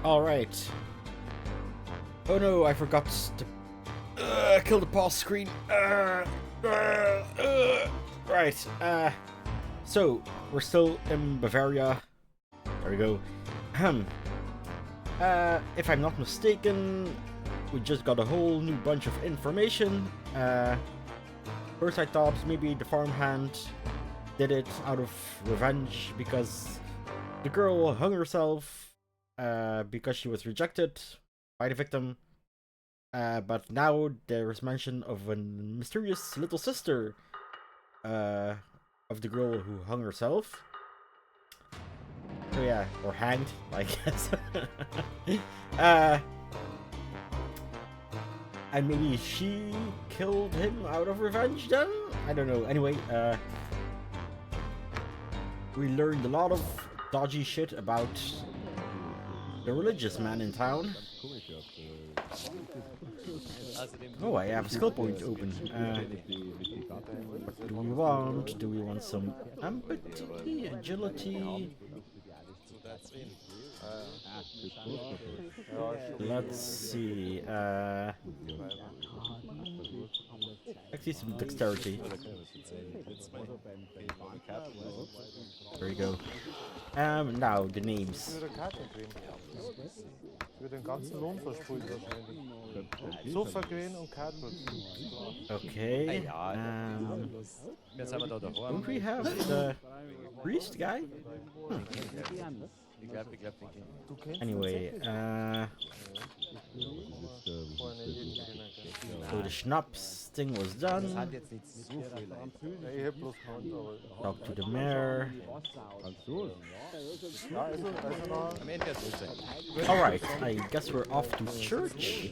Alright. Oh no, I forgot to kill the pause screen. Right. So, we're still in Bavaria. There we go. If I'm not mistaken, we just got a whole new bunch of information. First I thought maybe the farmhand did it out of revenge because the girl hung herself because she was rejected by the victim. But now there's mention of a mysterious little sister of the girl who hung herself. So yeah, or hanged, I guess. And maybe she killed him out of revenge then? I don't know. Anyway, we learned a lot of dodgy shit about the religious man in town. Oh, I have a skill point open. What do we want? Do we want some empathy, agility? Let's see. Actually, some dexterity. There you go. Now the names. Okay. Don't we have the priest guy? Anyway, so the schnapps thing was done. Talk to the mayor. Alright, I guess we're off to church.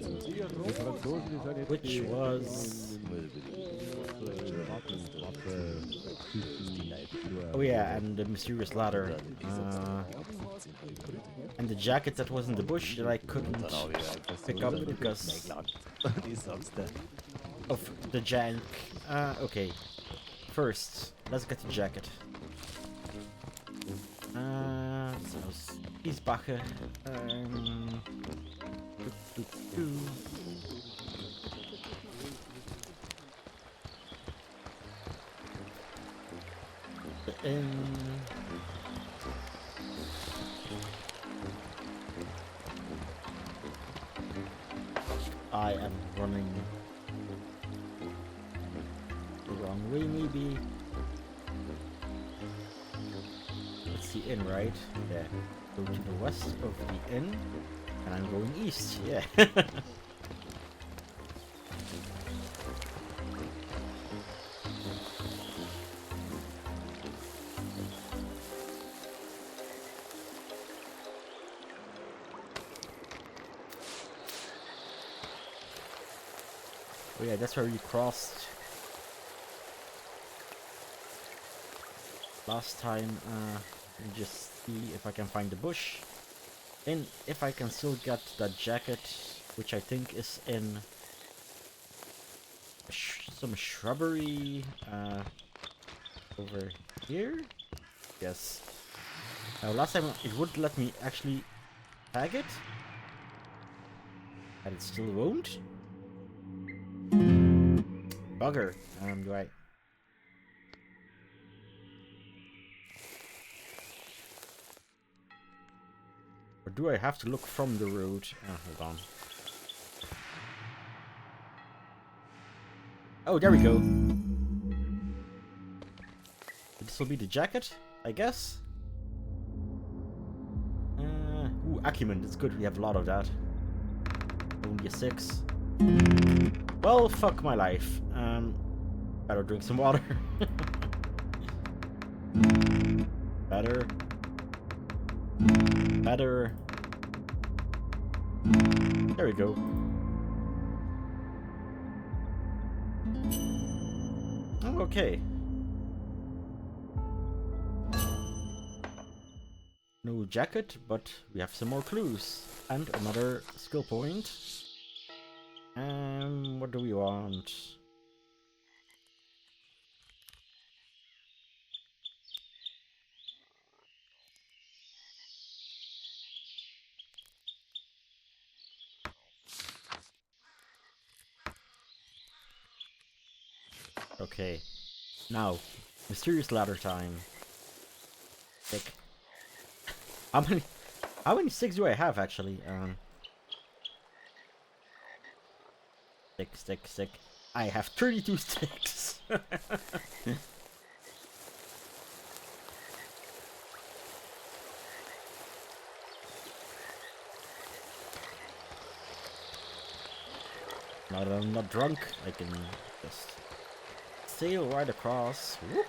Which was... Oh yeah, and the mysterious ladder. And the jacket that was in the bush that I couldn't pick up because of the jank. Okay. First, let's get the jacket. So, Spiesbache. I am running the wrong way, maybe. It's the inn, right? Yeah. Go to the west of the inn, and I'm going east. Yeah. Oh yeah, that's where we crossed last time. Let me just see if I can find the bush. And if I can still get that jacket, which I think is in some shrubbery over here. Yes. Now last time it would let me actually tag it, and it still won't. Bugger. Do I? Or do I have to look from the road? Hold on. Oh, there we go. This will be the jacket, I guess. Ooh, acumen. That's good. We have a lot of that. Only a 6. Well, fuck my life. Better drink some water. Better. Better. There we go. Oh, okay. No jacket, but we have some more clues. And another skill point. What do we want? Okay. Now, mysterious ladder time. Sick. How many sticks do I have actually? Stick. I have 32 sticks. Now that I'm not drunk, I can just sail right across. Whoop.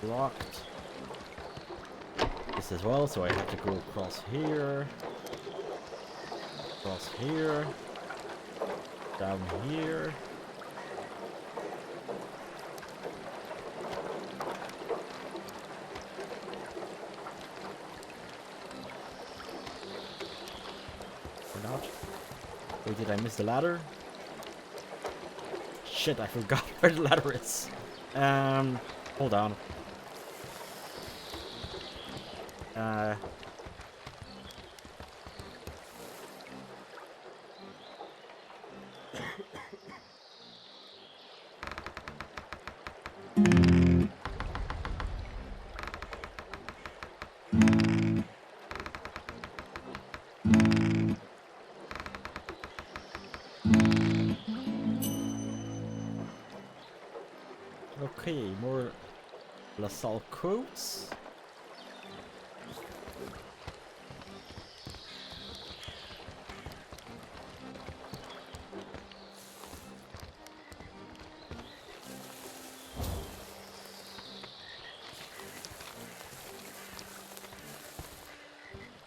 Blocked. This as well, so I have to go across here, down here. Or not. Wait, did I miss the ladder? Shit, I forgot where the ladder is. Hold on. Okay, more LaSalle quotes.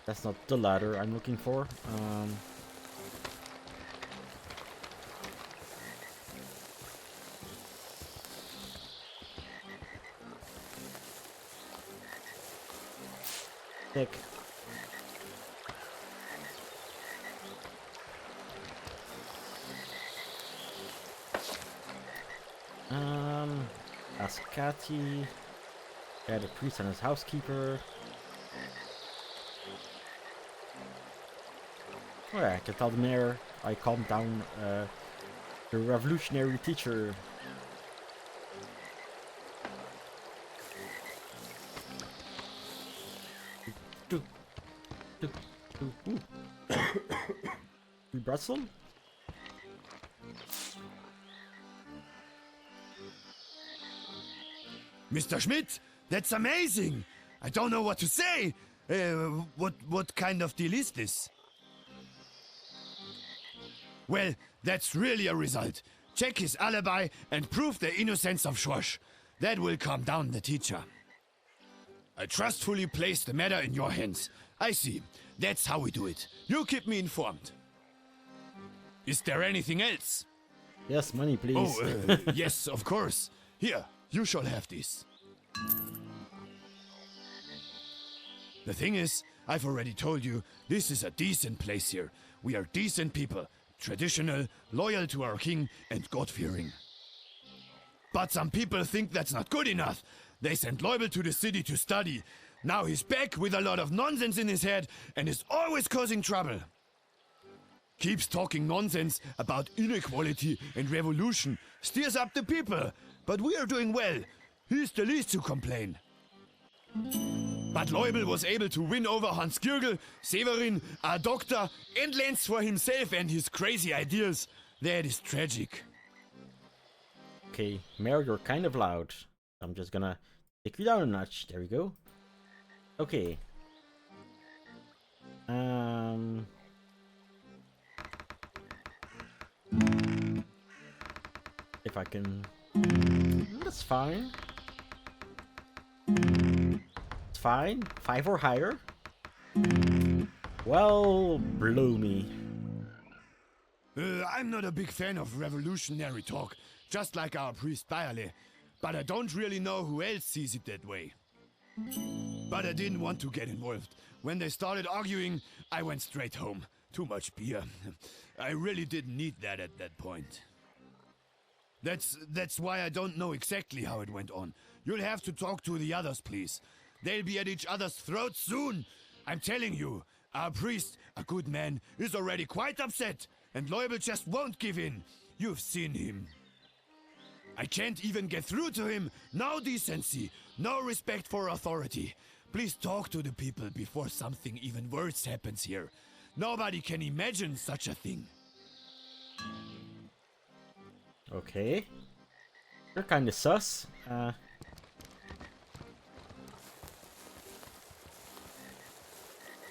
That's not the ladder I'm looking for. Thick. Ascati. Yeah, the priest and his housekeeper. Oh yeah, I can tell the mayor I calmed down the revolutionary teacher. We brought some? Mr. Schmidt, that's amazing! I don't know what to say! What kind of deal is this? Well, that's really a result. Check his alibi and prove the innocence of Schorsch. That will calm down the teacher. I trustfully place the matter in your hands. I see. That's how we do it. You keep me informed. Is there anything else? Yes, money, please. Oh, yes, of course. Here, you shall have this. The thing is, I've already told you, this is a decent place here. We are decent people, traditional, loyal to our king, and God-fearing. But some people think that's not good enough. They sent Leubel to the city to study. Now he's back with a lot of nonsense in his head and is always causing trouble. Keeps talking nonsense about inequality and revolution, steers up the people. But we are doing well. He's the least to complain. But Leubel was able to win over Hans Kürgel, Severin, a doctor, and Lenz for himself and his crazy ideas. That is tragic. Okay, Mayor, you're kind of loud. I'm just gonna take you down a notch. There we go. Okay. If I can... That's fine. It's fine. 5 or higher. Well, blow me. I'm not a big fan of revolutionary talk, just like our priest Bayerle. but I don't really know who else sees it that way. But I didn't want to get involved. When they started arguing, I went straight home. Too much beer. I really didn't need that at that point. That's why I don't know exactly how it went on. You'll have to talk to the others, please. They'll be at each other's throats soon. I'm telling you, our priest, a good man, is already quite upset, and Leubel just won't give in. You've seen him. I can't even get through to him. No decency, no respect for authority. Please talk to the people before something even worse happens here. Nobody can imagine such a thing. Okay. You're kinda sus.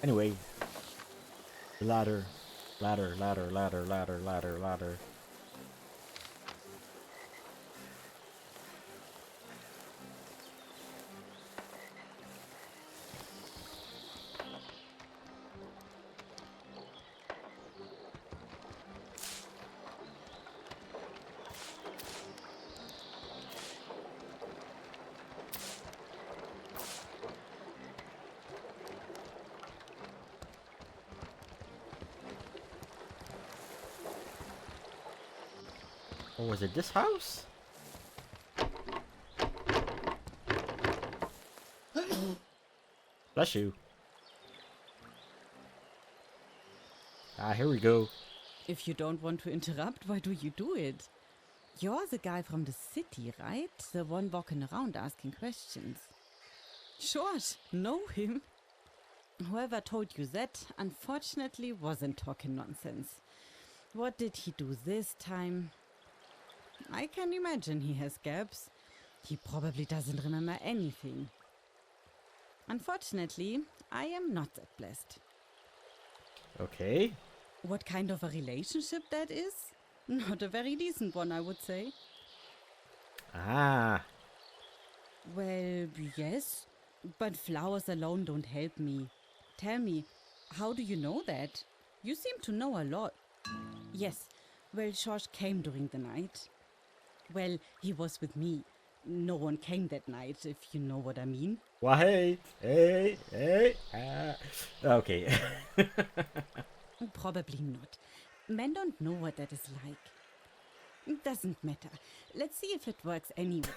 Anyway. Ladder. Ladder. Or was it this house? Bless you. Ah, here we go. If you don't want to interrupt, why do you do it? You're the guy from the city, right? The one walking around asking questions. George, know him? Whoever told you that, unfortunately, wasn't talking nonsense. What did he do this time? I can imagine he has gaps. He probably doesn't remember anything. Unfortunately, I am not that blessed. Okay. What kind of a relationship that is? Not a very decent one, I would say. Ah. Well, yes, but flowers alone don't help me. Tell me, how do you know that? You seem to know a lot. Yes, well, George came during the night. Well, he was with me. No one came that night, if you know what I mean. Why? Hey. Okay. Probably not. Men don't know what that is like. It doesn't matter. Let's see if it works anyway.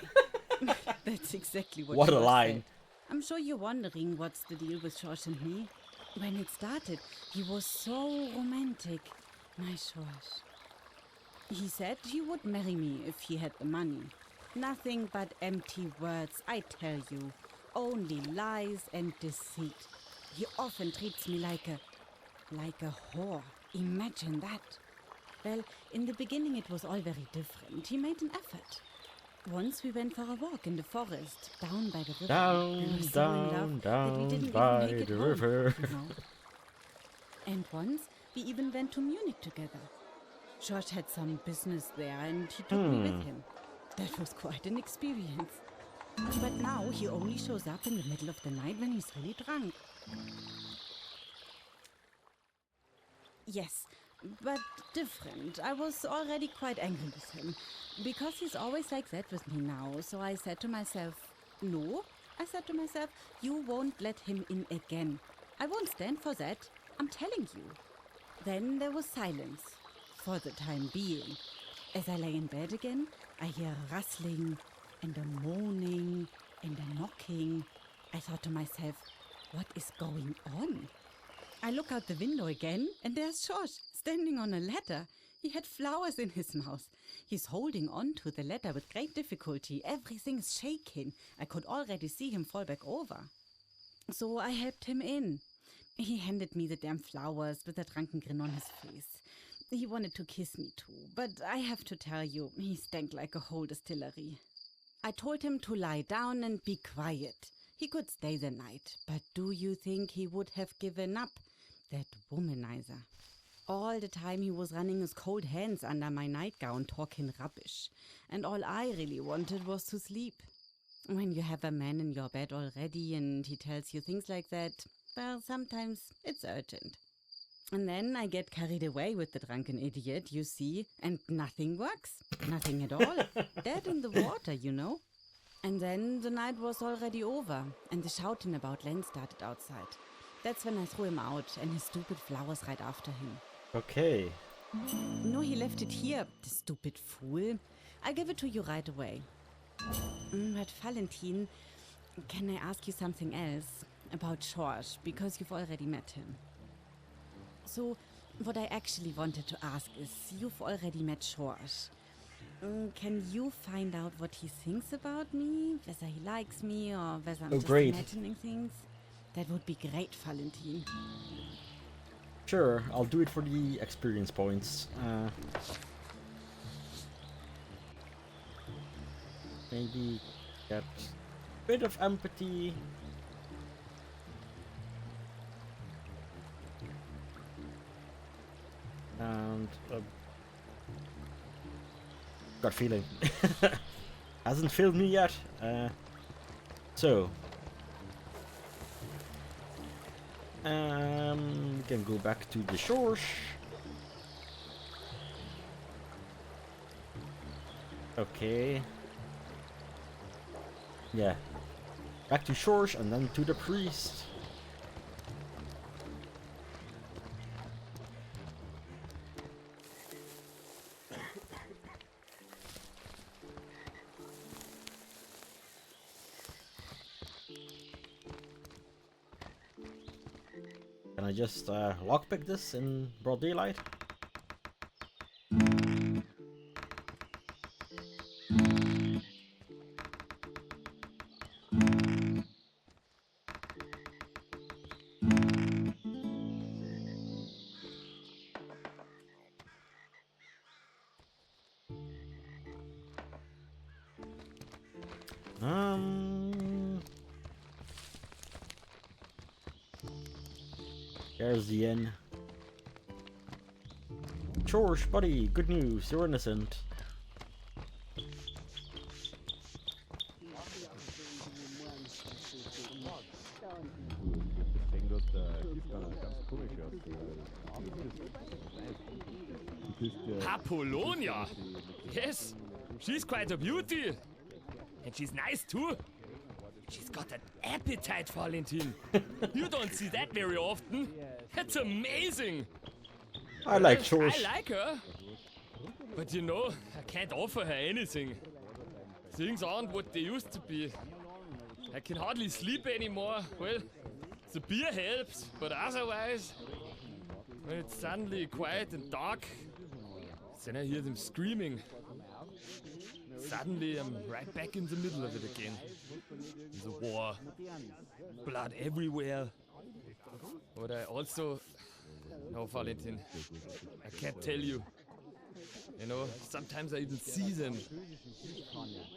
That's exactly what What a George line. said. I'm sure you're wondering what's the deal with George and me. When it started, he was so romantic. My George. He said he would marry me if he had the money. Nothing but empty words, I tell you. Only lies and deceit. He often treats me like a whore. Imagine that. Well, in the beginning it was all very different. He made an effort. Once we went for a walk in the forest, down by the river. We were so in love that we didn't by even make it the home, river. you know. And once we even went to Munich together. George had some business there and he took me with him. That was quite an experience. But now he only shows up in the middle of the night when he's really drunk. Yes, but different. I was already quite angry with him. Because he's always like that with me now. So I said to myself, no. I said to myself, you won't let him in again. I won't stand for that. I'm telling you. Then there was silence. For the time being. As I lay in bed again, I hear a rustling and a moaning and a knocking. I thought to myself, what is going on? I look out the window again, and there's George, standing on a ladder. He had flowers in his mouth. He's holding on to the ladder with great difficulty. Everything's shaking. I could already see him fall back over. So I helped him in. He handed me the damn flowers with a drunken grin on his face. He wanted to kiss me too, but I have to tell you, he stank like a whole distillery. I told him to lie down and be quiet. He could stay the night, but do you think he would have given up? That womanizer. All the time he was running his cold hands under my nightgown talking rubbish, and all I really wanted was to sleep. When you have a man in your bed already and he tells you things like that, well, sometimes it's urgent. And then I get carried away with the drunken idiot, you see, and nothing works. Nothing at all. Dead in the water, you know. And then the night was already over, and the shouting about Len started outside. That's when I threw him out, and his stupid flowers right after him. Okay. No, he left it here, the stupid fool. I'll give it to you right away. But Valentin, can I ask you something else? About George, because you've already met him. So, what I actually wanted to ask is, you've already met George. Can you find out what he thinks about me? Whether he likes me or whether I'm just great. imagining things? That would be great, Valentin. Sure, I'll do it for the experience points. Maybe get a bit of empathy. And gut feeling. Hasn't failed me yet. So we can go back to the shores. Okay. Yeah. Back to shores and then to the priest. Can I just lockpick this in broad daylight? There's the inn. George, buddy, good news, you're innocent. Apollonia? Yes, she's quite a beauty. And she's nice too. She's got an appetite, Valentin. You don't see that very often. That's amazing. I like George. I like her. But you know, I can't offer her anything. Things aren't what they used to be. I can hardly sleep anymore. Well, the beer helps, but otherwise, when it's suddenly quiet and dark, then I hear them screaming. Suddenly, I'm right back in the middle of it again. The war. Blood everywhere. But I also... No, Valentin. I can't tell you. You know, sometimes I even see them.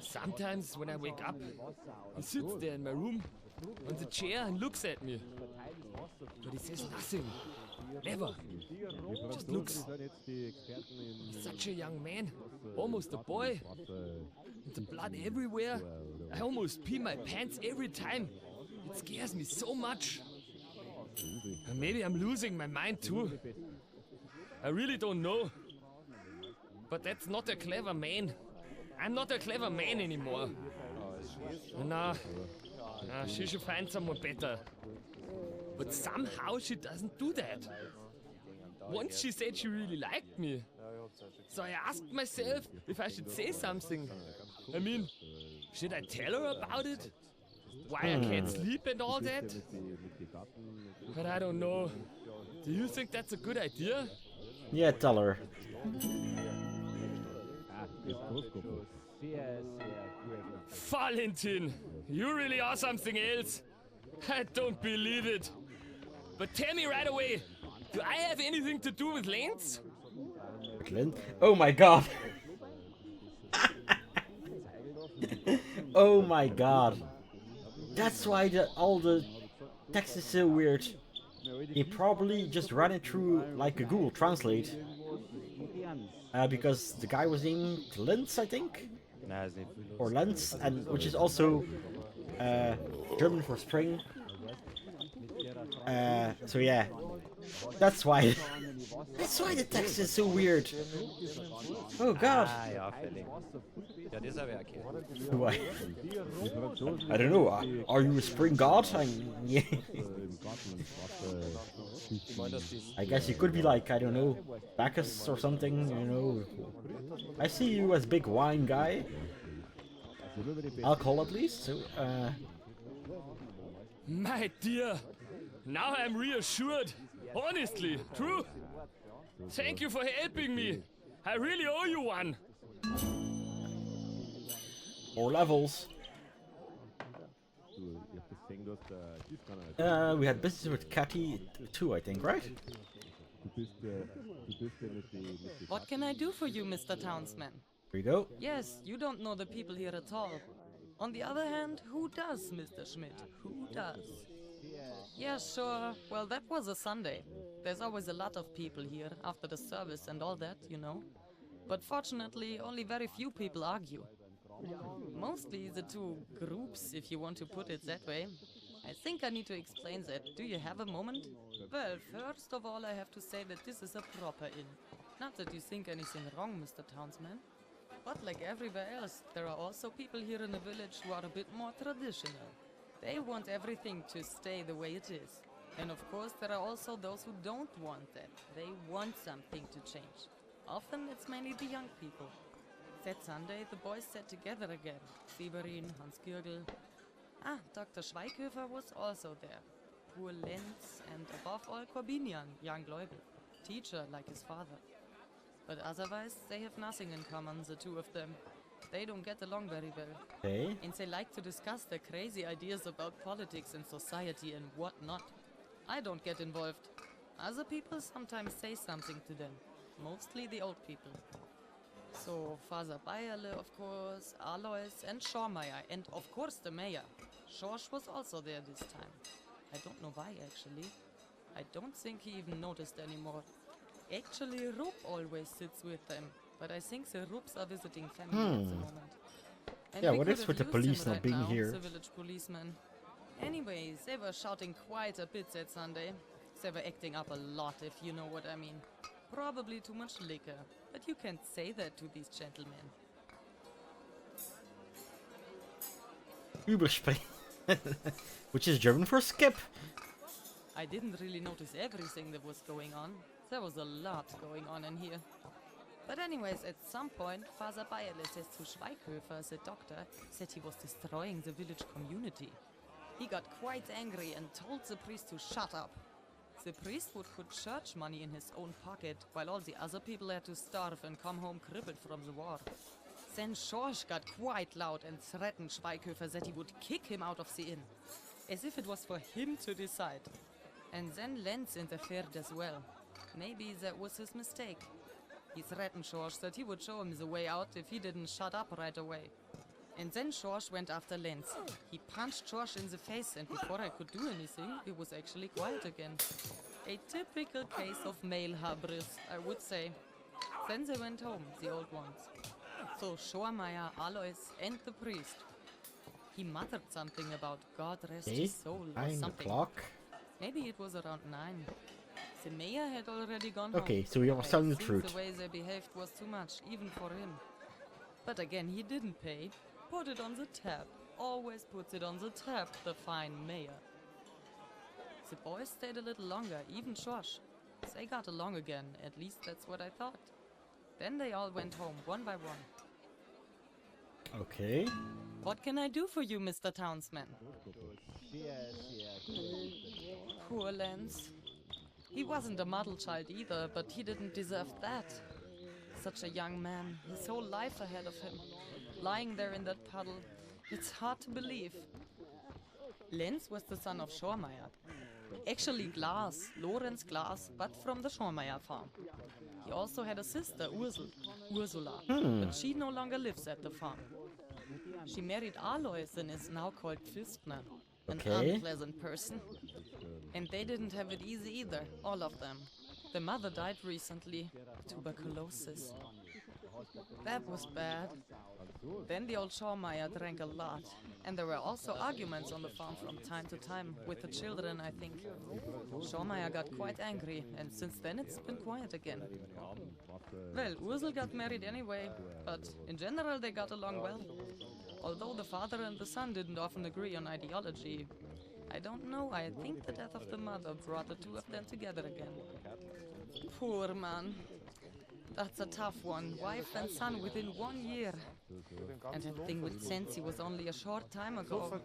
Sometimes when I wake up, he sits there in my room on the chair and looks at me. But he says nothing. Never. Just looks. He's such a young man. Almost a boy. And the blood everywhere. I almost pee my pants every time. It scares me so much. And maybe I'm losing my mind too. I really don't know. But that's not a clever man. I'm not a clever man anymore. Nah, she should find someone better. But somehow she doesn't do that. Once she said she really liked me. So I asked myself if I should say something. I mean, should I tell her about it? Why I can't sleep and all that? But I don't know. Do you think that's a good idea? Yeah, tell her. Valentin, you really are something else. I don't believe it. But tell me right away, do I have anything to do with Lenz? Oh my god. Oh my god. That's why all the text is so weird. He probably just ran it through like a Google Translate. Because the guy was named Lenz, I think? Or Lenz, and which is also German for spring. So yeah. That's why the text is so weird. Oh god. Ja, dieser Werke. Do I don't know. Are you a spring god? Yeah. Ich meine, dass dies... I guess you could be like, I don't know, Bacchus or something, you know. I see you as big wine guy. Alcohol at least, so, My dear, now I'm reassured. Honestly, true. Thank you for helping me. I really owe you one. more levels. We had business with Catty too, I think, right? What can I do for you, Mr. Townsman? Here you go. Yes, you don't know the people here at all. On the other hand, who does, Mr. Schmidt? Who does? Yeah, sure. Well, that was a Sunday. There's always a lot of people here after the service and all that, you know. But fortunately, only very few people argue. Mostly the two groups, if you want to put it that way. I think I need to explain that. Do you have a moment? Well, first of all, I have to say that this is a proper inn. Not that you think anything wrong, Mr. Townsman. But like everywhere else, there are also people here in the village who are a bit more traditional. They want everything to stay the way it is. And of course, there are also those who don't want that. They want something to change. Often, it's mainly the young people. That Sunday, the boys sat together again. Bavarian, Hans Gürgel. Ah, Dr. Schweighöfer was also there. Poor Lenz, and above all Corbinian, young Leubel, teacher like his father. But otherwise, they have nothing in common, the two of them. They don't get along very well. Okay. And they like to discuss their crazy ideas about politics and society and whatnot. I don't get involved. Other people sometimes say something to them. Mostly the old people. So, Father Bayerle, of course, Alois and Schormeyer, and of course the mayor. Schorsch was also there this time. I don't know why, actually. I don't think he even noticed anymore. Actually, Rupp always sits with them, but I think the Rupps are visiting family at the moment. And Yeah, we what could is have with the used him police not right being now, here? The village policeman. Anyways, they were shouting quite a bit that Sunday. They were acting up a lot, if you know what I mean. Probably too much liquor, but you can't say that to these gentlemen. Überspringen. Which is German for skip. I didn't really notice everything that was going on. There was a lot going on in here. But anyways, at some point, Father Bayerle says to Schweighöfer, the doctor, said he was destroying the village community. He got quite angry and told the priest to shut up. The priest would put church money in his own pocket, while all the other people had to starve and come home crippled from the war. Then Schorsch got quite loud and threatened Schweighöfer that he would kick him out of the inn, as if it was for him to decide. And then Lenz interfered as well. Maybe that was his mistake. He threatened Schorsch that he would show him the way out if he didn't shut up right away. And then Schorsch went after Lenz. He punched Schorsch in the face, and before I could do anything, it was actually quiet again. A typical case of male hubris, I would say. Then they went home, the old ones. So Schormeyer, Alois, and the priest. He muttered something about God rest his soul or 9 something. o'clock. Maybe it was around 9. The mayor had already gone Okay, home. so we are telling the I think truth. the way they behaved was too much, even for him. But again, he didn't pay. Put it on the tab. Always puts it on the tab, the fine mayor. The boys stayed a little longer, even Schorsch. They got along again, at least that's what I thought. Then they all went home, one by one. Okay. What can I do for you, Mr. Townsman? Poor Lenz. He wasn't a model child either, but he didn't deserve that. Such a young man, his whole life ahead of him. Lying there in that puddle, it's hard to believe. Lenz was the son of Schormeyer. Actually Glas, Lorenz Glas, but from the Schormeyer farm. He also had a sister, Ursula, but she no longer lives at the farm. She married Alois and is now called Pfistner, an Okay. unpleasant person. And they didn't have it easy either, all of them. The mother died recently, tuberculosis. That was bad. Then the old Schaumeyer drank a lot. And there were also arguments on the farm from time to time, with the children, I think. Schaumeyer got quite angry, and since then it's been quiet again. Well, Ursel got married anyway, but in general they got along well. Although the father and the son didn't often agree on ideology, I don't know, I think the death of the mother brought the two of them together again. Poor man. That's a tough one. Wife and son within 1 year. And that thing with Sensi was only a short time ago.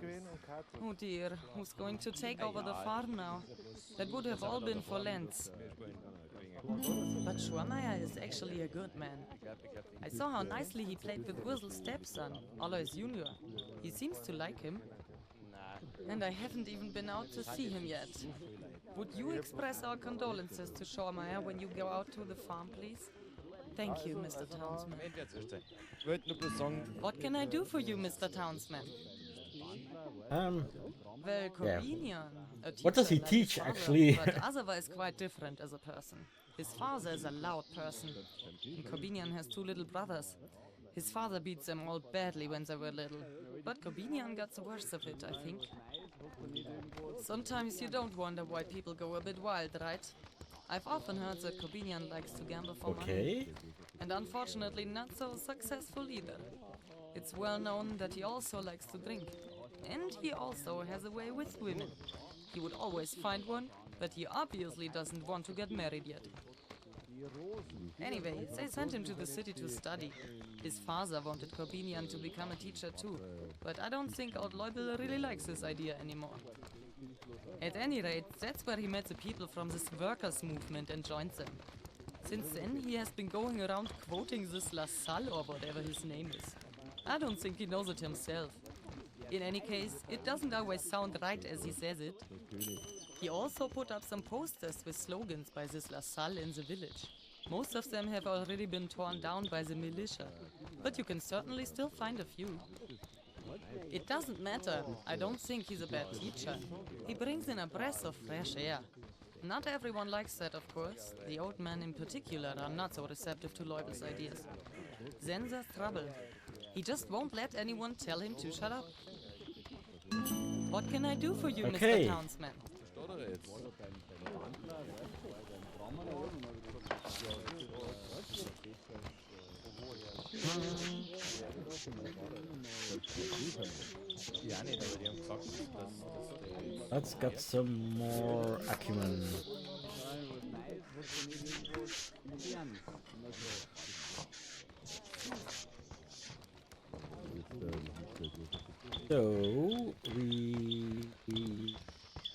Oh dear, who's going to take over the farm now? That would have all been for Lenz. But Schwameyer is actually a good man. I saw how nicely he played with Ursel's stepson, Alois Junior. He seems to like him. And I haven't even been out to see him yet. Would you express our condolences to Schwameyer when you go out to the farm, please? Thank you, Mr. Townsman. What can I do for you, Mr. Townsman? Well, Corbinian, a What does he teacher like teach, his father, actually? But Azava is quite different as a person. His father is a loud person. And Corbinian has 2 little brothers. His father beats them all badly when they were little. But Corbinian got the worst of it, I think. Sometimes you don't wonder why people go a bit wild, right? I've often heard that Corbinian likes to gamble for money. Okay. And unfortunately not so successful either. It's well known that he also likes to drink. And he also has a way with women. He would always find one, but he obviously doesn't want to get married yet. Anyway, they sent him to the city to study. His father wanted Corbinian to become a teacher too, but I don't think old Leubel really likes this idea anymore. At any rate, that's where he met the people from this workers' movement and joined them. Since then, he has been going around quoting this LaSalle or whatever his name is. I don't think he knows it himself. In any case, it doesn't always sound right as he says it. He also put up some posters with slogans by this LaSalle in the village. Most of them have already been torn down by the militia, but you can certainly still find a few. It doesn't matter. I don't think he's a bad teacher. He brings in a breath of fresh air. Not everyone likes that, of course. The old men in particular are not so receptive to Leubel's ideas. Then there's trouble. He just won't let anyone tell him to shut up. What can I do for you, Okay. Mr. Townsman? Let's get some more acumen. So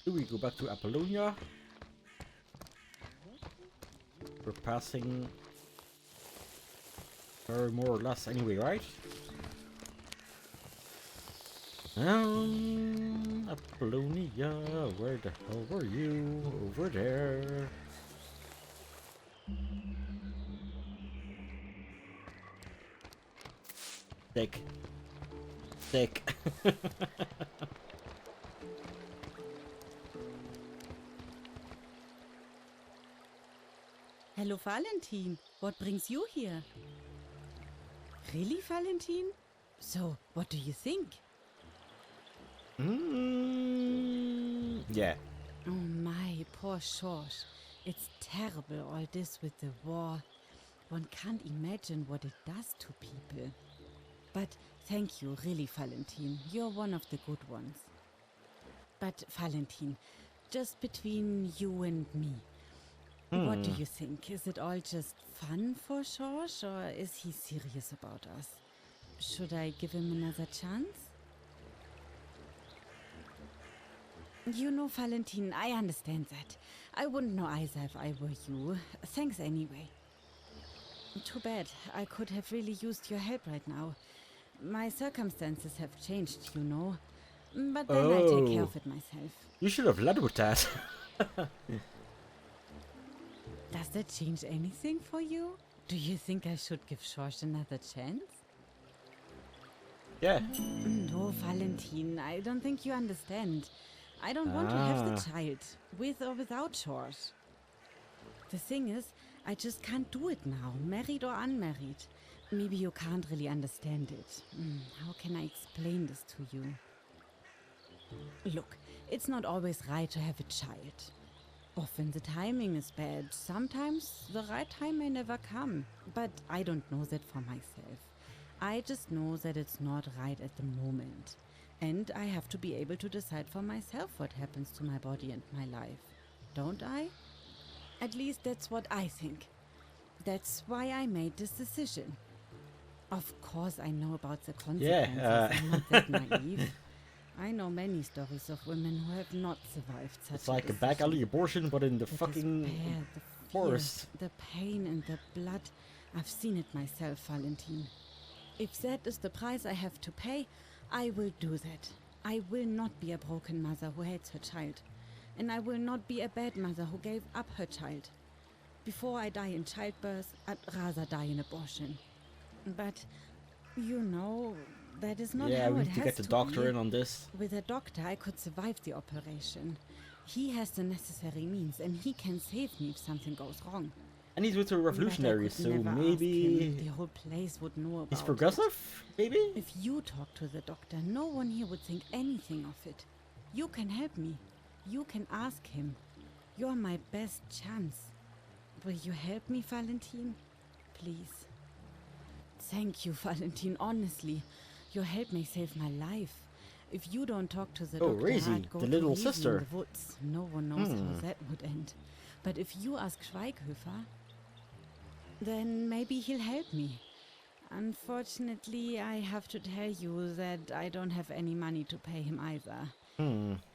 we go back to Apollonia. We're passing her more or less anyway, right? Apollonia, where the hell were you? Over there. Sick. Sick. Hello, Valentin. What brings you here? Really, Valentin? So, what do you think? Yeah. Oh my, poor George. It's terrible, all this with the war. One can't imagine what it does to people. But thank you, really, Valentin. You're one of the good ones. But, Valentin, just between you and me, what do you think? Is it all just fun for George, or is he serious about us? Should I give him another chance? You know, Valentin, I understand that. I wouldn't know either if I were you. Thanks anyway. Too bad. I could have really used your help right now. My circumstances have changed, you know. But then I take care of it myself. You should have led with that. Does that change anything for you? Do you think I should give George another chance? Yeah. No, Valentin, I don't think you understand. I don't want to have the child, with or without George. The thing is, I just can't do it now, married or unmarried. maybe you can't really understand it. How can I explain this to you? Look, it's not always right to have a child. Often the timing is bad. Sometimes the right time may never come. But I don't know that for myself. I just know that it's not right at the moment. And I have to be able to decide for myself what happens to my body and my life. Don't I? At least that's what I think. That's why I made this decision. Of course I know about the consequences. I'm not that naive. I know many stories of women who have not survived such It's like a back alley abortion, but in the fucking forest. The pain and the blood. I've seen it myself, Valentine. If that is the price I have to pay, I will do that. I will not be a broken mother who hates her child. And I will not be a bad mother who gave up her child. Before I die in childbirth, I'd rather die in abortion. But, you know, that is not how it has to be. Yeah, we need to get the doctor in on this. With a doctor, I could survive the operation. He has the necessary means, and he can save me if something goes wrong. And he's with the revolutionaries, so maybe the whole place would know about he's progressive, maybe? If you talk to the doctor, no one here would think anything of it. You can help me. You can ask him. You're my best chance. Will you help me, Valentine? Please. Thank you, Valentine, honestly. Your help may save my life. If you don't talk to the doctor, Razy, I'd go the to little Riesen sister. in the woods. No one knows how that would end. But if you ask Schweighöfer, then maybe he'll help me. Unfortunately, I have to tell you that I don't have any money to pay him either.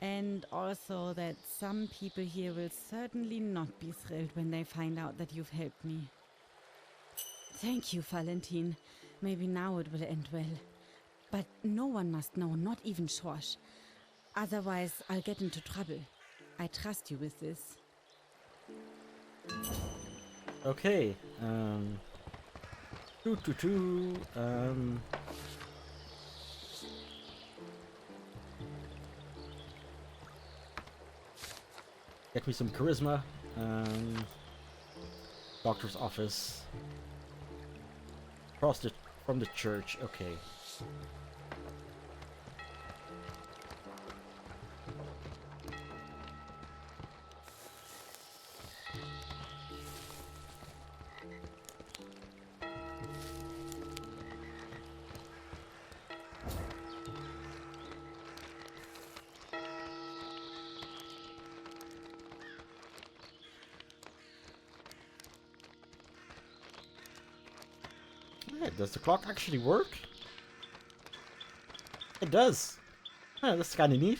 And also that some people here will certainly not be thrilled when they find out that you've helped me. Thank you, Valentine. Maybe now it will end well. But no one must know, not even Schorsch. Otherwise, I'll get into trouble. I trust you with this. Okay, get me some charisma. Doctor's office. From the church, okay. Does the clock actually work? It does. That's kind of neat.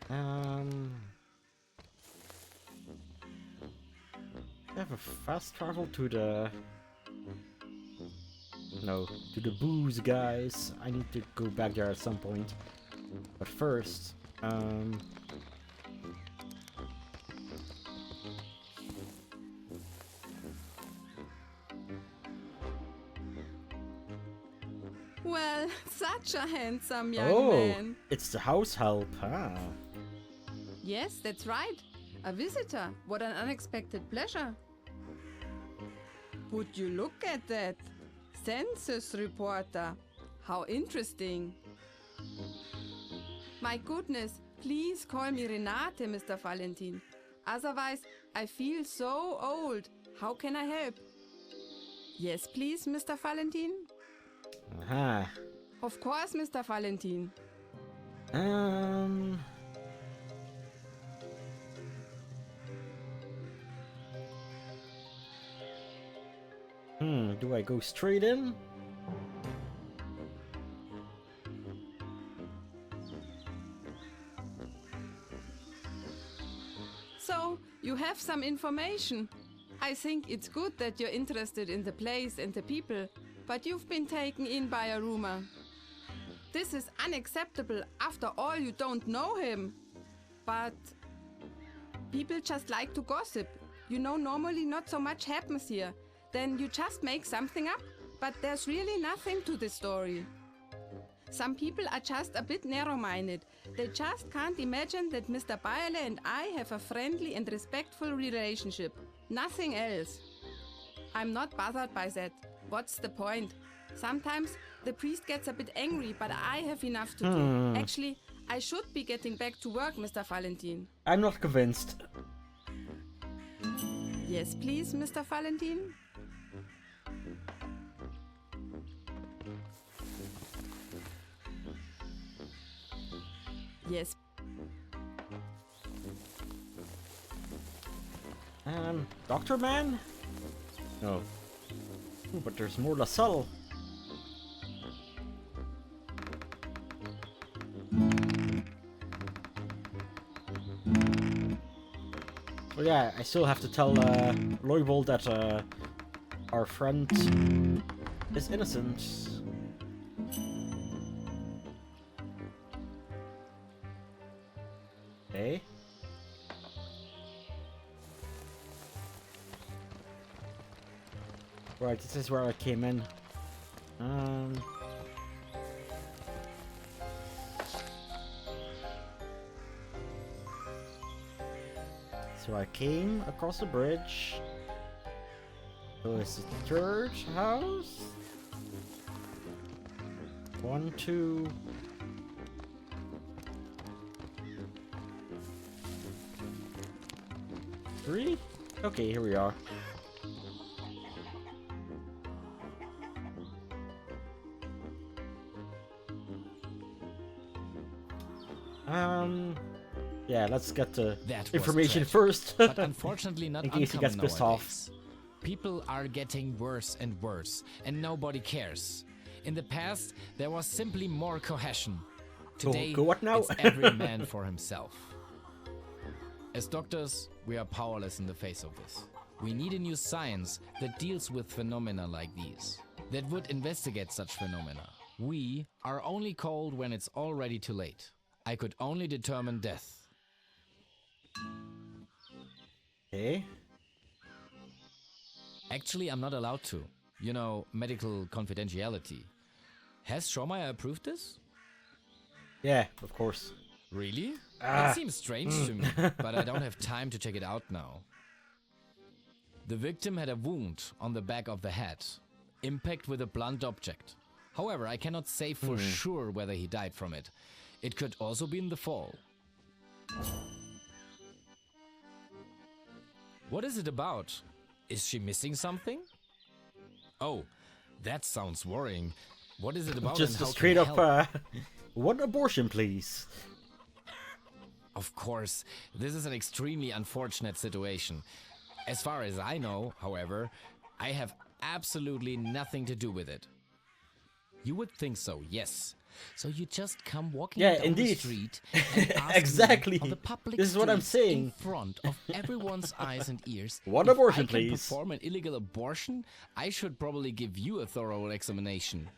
I have a fast travel to the... No, to the booze guys. I need to go back there at some point. But first, Well, such a handsome young oh, man. it's the house help, huh? Yes, that's right. A visitor. What an unexpected pleasure. Would you look at that? Census reporter. How interesting. My goodness, please call me Renate, Mr. Valentine. Otherwise, I feel so old. How can I help? Yes, please, Mr. Valentine? Aha. Of course, Mr. Valentine. Do I go straight in? So, you have some information. I think it's good that you're interested in the place and the people, but you've been taken in by a rumor. This is unacceptable. After all, you don't know him. But people just like to gossip. You know, normally not so much happens here. Then you just make something up, but there's really nothing to the story. Some people are just a bit narrow-minded. They just can't imagine that Mr. Byerle and I have a friendly and respectful relationship. Nothing else. I'm not bothered by that. What's the point? Sometimes the priest gets a bit angry, but I have enough to do. Actually, I should be getting back to work, Mr. Valentin. I'm not convinced. Yes, please, Mr. Valentin. Yes. Doctor Man? No. Ooh, but there's more LaSalle. Oh yeah, I still have to tell Loibol that our friend is innocent. Okay. Right, this is where I came in. So I came across the bridge. So it's the third house. 1, 2. 3? Okay, here we are. Yeah, let's get the information first. But unfortunately not in case he gets uncommon pissed off. nowadays. People are getting worse and worse, and nobody cares. In the past, there was simply more cohesion. Today, go what now? it's every man for himself. As doctors, we are powerless in the face of this. We need a new science that deals with phenomena like these, that would investigate such phenomena. We are only called when it's already too late. I could only determine death. Okay. Actually, I'm not allowed to. You know, medical confidentiality. Has Schromeyer approved this? Yeah, of course. Really? It seems strange to me, but I don't have time to check it out now. The victim had a wound on the back of the head. Impact with a blunt object. However, I cannot say for sure whether he died from it. It could also be in the fall. What is it about? Is she missing something? Oh, that sounds worrying. What is it about? Just and a how straight can I up, help? one abortion, please. Of course, this is an extremely unfortunate situation. As far as I know, however, I have absolutely nothing to do with it. You would think so, yes. So you just come walking down indeed. the street and ask Exactly. me on the public This is what I'm streets saying. in front of everyone's eyes and ears. One if abortion, I can please. perform an illegal abortion, I should probably give you a thorough examination.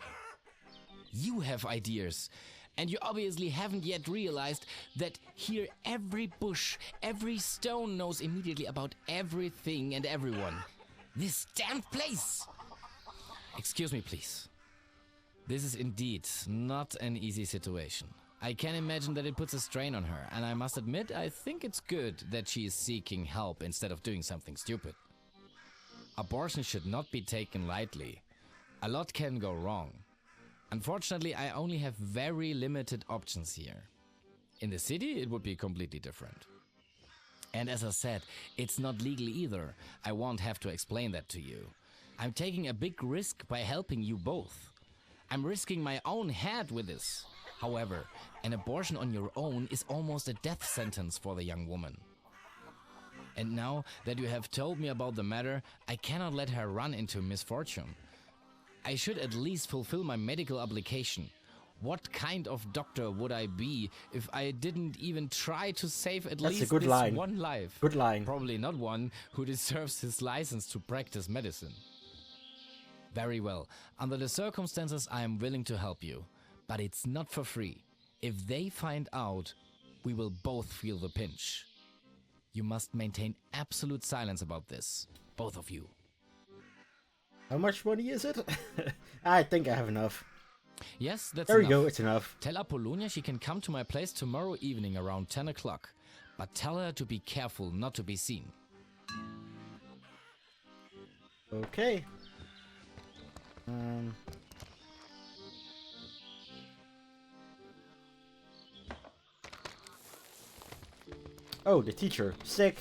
You have ideas. And you obviously haven't yet realized that here every bush, every stone knows immediately about everything and everyone. This damn place! Excuse me, please. This is indeed not an easy situation. I can imagine that it puts a strain on her, and I must admit, I think it's good that she is seeking help instead of doing something stupid. Abortion should not be taken lightly. A lot can go wrong. Unfortunately, I only have very limited options here. In the city, it would be completely different. And as I said, it's not legal either. I won't have to explain that to you. I'm taking a big risk by helping you both. I'm risking my own head with this. However, an abortion on your own is almost a death sentence for the young woman. And now that you have told me about the matter, I cannot let her run into misfortune. I should at least fulfill my medical obligation. What kind of doctor would I be if I didn't even try to save at That's a least good this line. one life? Good line. Probably not one who deserves his license to practice medicine. Very well. Under the circumstances, I am willing to help you. But it's not for free. If they find out, we will both feel the pinch. You must maintain absolute silence about this. Both of you. How much money is it? I think I have enough. Yes, that's There you enough. go, it's enough. Tell Apollonia she can come to my place tomorrow evening around 10 o'clock. But tell her to be careful not to be seen. Okay. Oh, the teacher. Sick.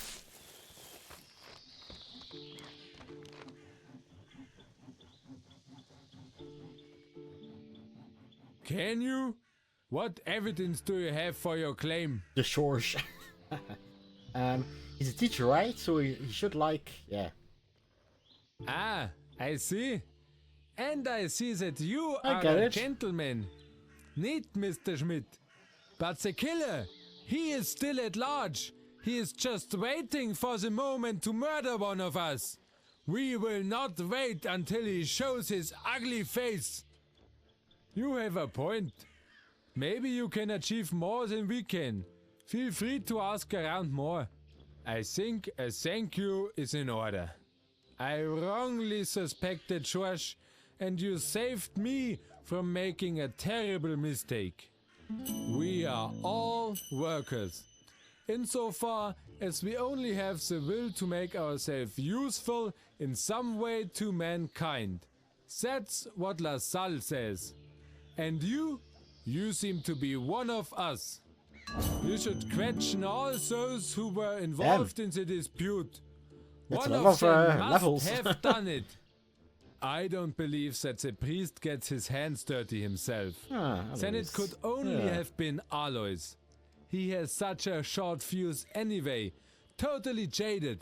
Can you? What evidence do you have for your claim? The Shorsh. He's a teacher, right? So he should like, yeah. Ah, I see. And I see that you I are get a it. gentleman. Neat, Mr. Schmidt. But the killer, he is still at large. He is just waiting for the moment to murder one of us. We will not wait until he shows his ugly face. You have a point. Maybe you can achieve more than we can. Feel free to ask around more. I think a thank you is in order. I wrongly suspected Schorsch, and you saved me from making a terrible mistake. We are all workers, insofar as we only have the will to make ourselves useful in some way to mankind. That's what La Salle says. And you seem to be one of us. You should question all those who were involved in the dispute. That's One a of lot of, them must levels. have done it. I don't believe that the priest gets his hands dirty himself. Then it could only have been Alois. He has such a short fuse anyway, totally jaded.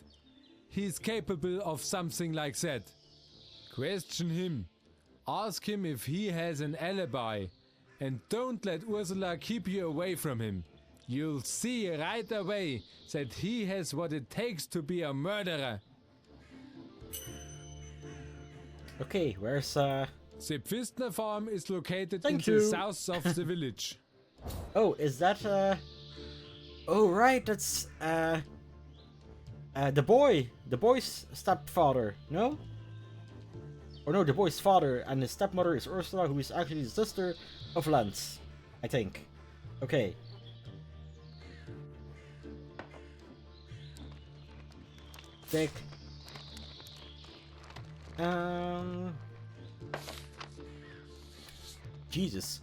He's capable of something like that. Question him. Ask him if he has an alibi. And don't let Ursula keep you away from him. You'll see right away that he has what it takes to be a murderer. Okay, where's The Pfistner farm is located Thank in the you. south of the village. Oh, is that oh right, that's the boy's stepfather, no? Or no, the boy's father, and his stepmother is Ursula, who is actually the sister of Lance, I think. Okay. Dick. Jesus.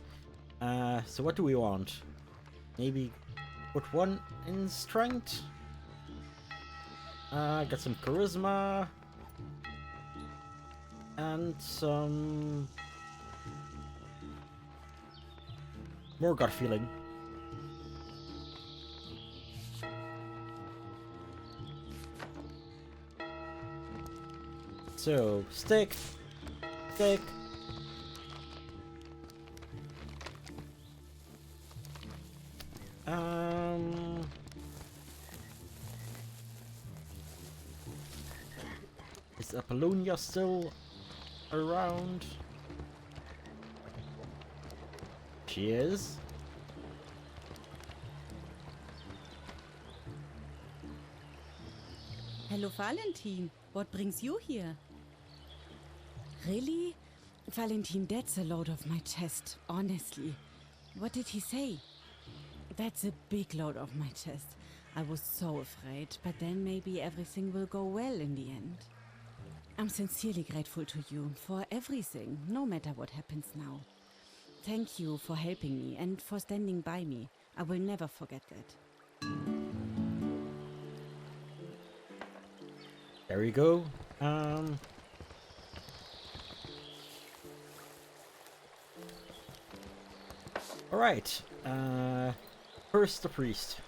So what do we want? Maybe put one in strength? Get some charisma. And some more gut feeling. So, stick. Is Apollonia still around? She is. Hello, Valentine. What brings you here? Really? Valentine, that's a load off my chest, honestly. What did he say? That's a big load off my chest. I was so afraid, but then maybe everything will go well in the end. I'm sincerely grateful to you for everything, no matter what happens now. Thank you for helping me and for standing by me. I will never forget that. There you go. Alright. First the priest.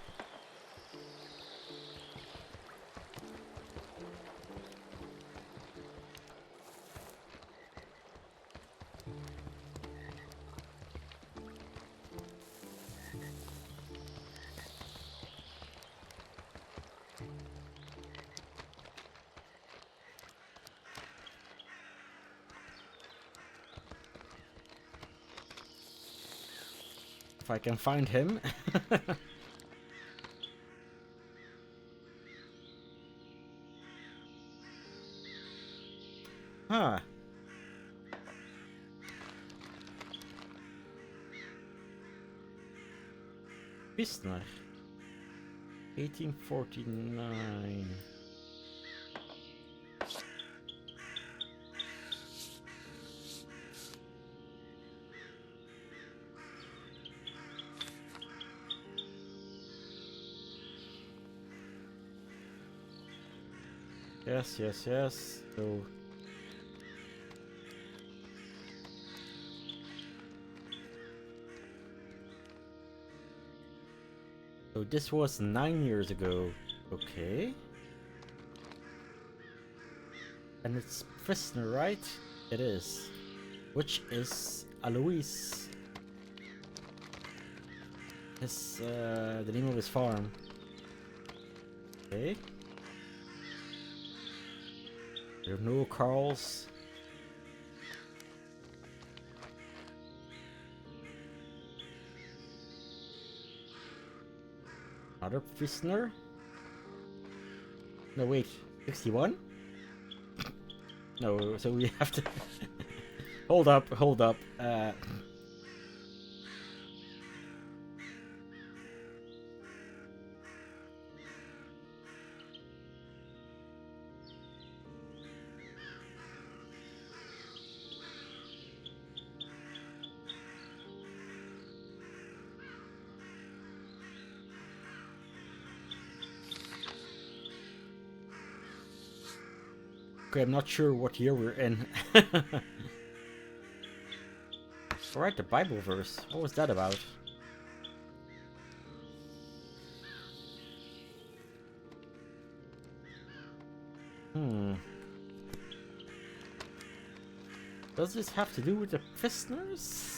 If I can find him. Huh. Pistner. 1849. Yes, yes, yes. So this was 9 years ago. Okay. And it's Fristner, right? It is. Which is Alois. His, the name of his farm. Okay. There are no Carls. Another prisoner? No, wait. 61? No, so we have to... hold up, hold up. Okay, I'm not sure what year we're in. Alright, the Bible verse. What was that about? Does this have to do with the prisoners?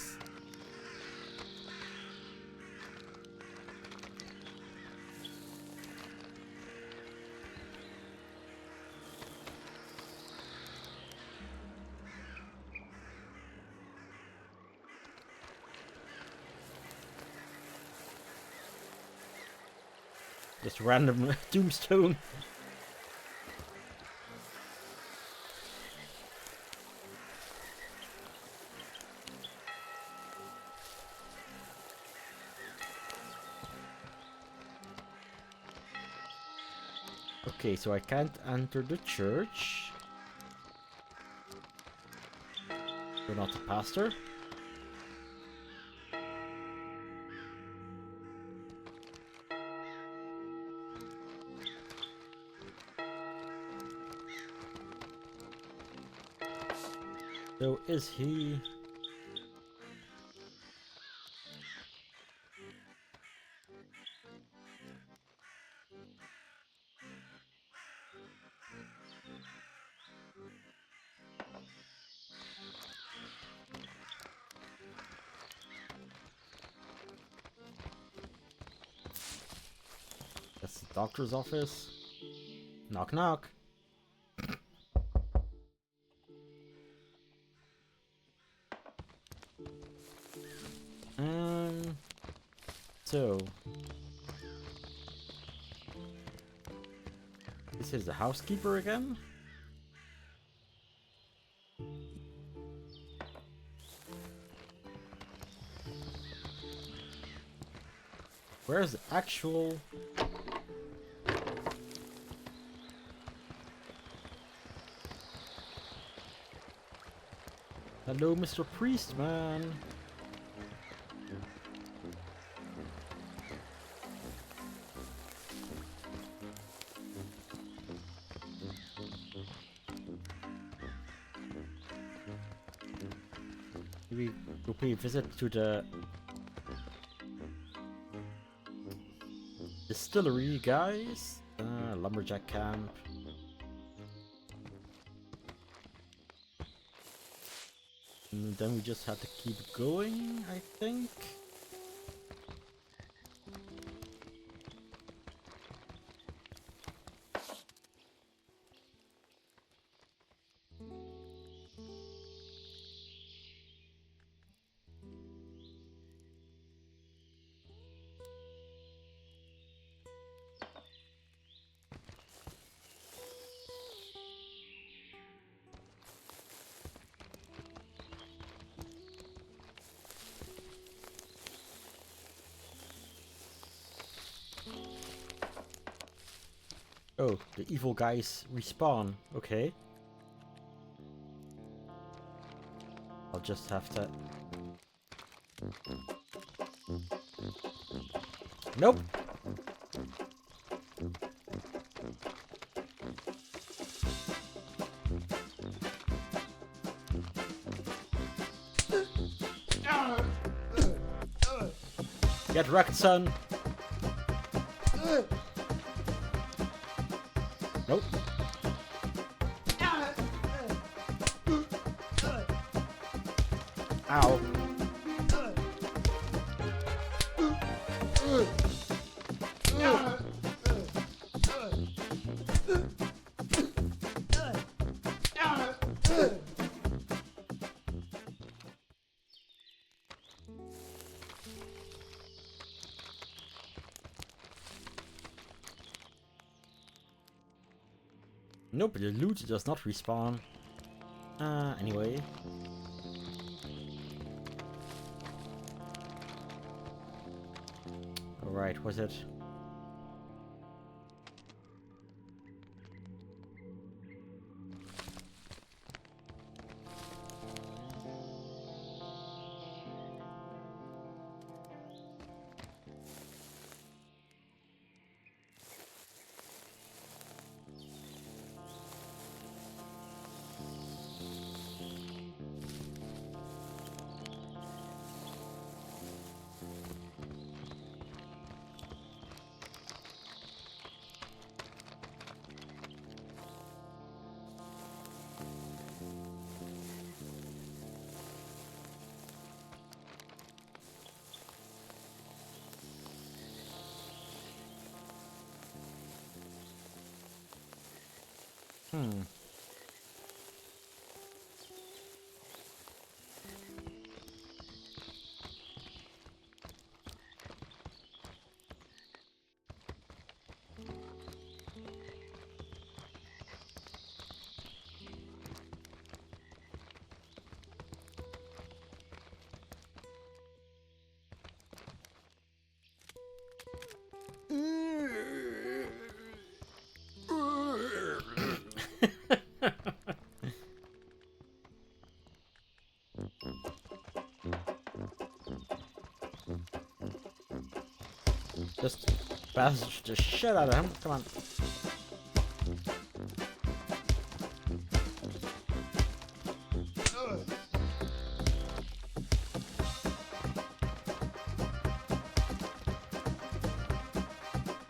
Just random tombstone. Okay, so I can't enter the church. You're not the pastor. So is he... That's the doctor's office. Knock knock. So this is the housekeeper again. Where's the actual... Hello, Mr. Priestman. We go pay a visit to the distillery, guys. Lumberjack camp. And then we just have to keep going, I think. Oh, the evil guys respawn. Okay. I'll just have to... Nope! Get wrecked, son! Nope. Ow. Nope, the loot does not respawn. Anyway. Alright, was it? Just bash the shit out of him. Come on.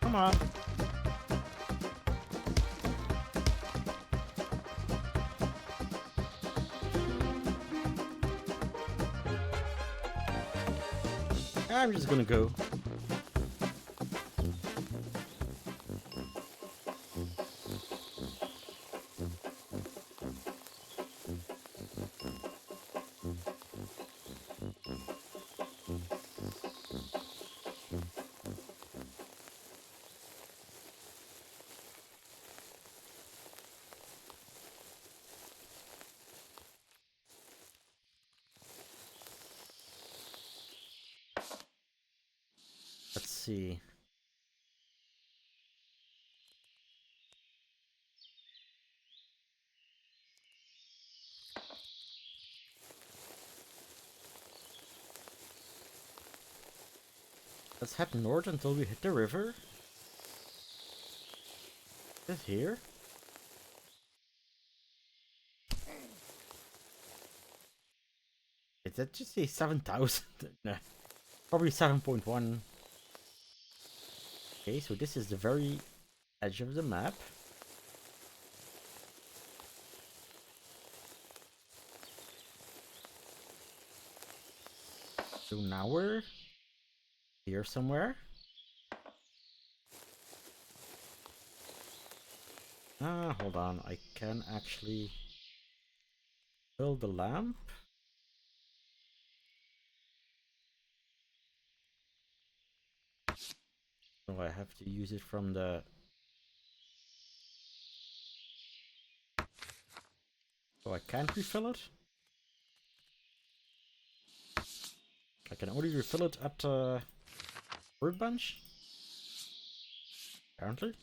Come on. I'm just gonna go. Let's see. Let's head north until we hit the river. Is it here? Did that just say 7,000? No. Probably 7.1. Okay, so this is the very edge of the map. So now we're here somewhere. Hold on. I can actually build the lamp. So I have to use it from the... So I can't refill it? I can only refill it at the workbench? Apparently.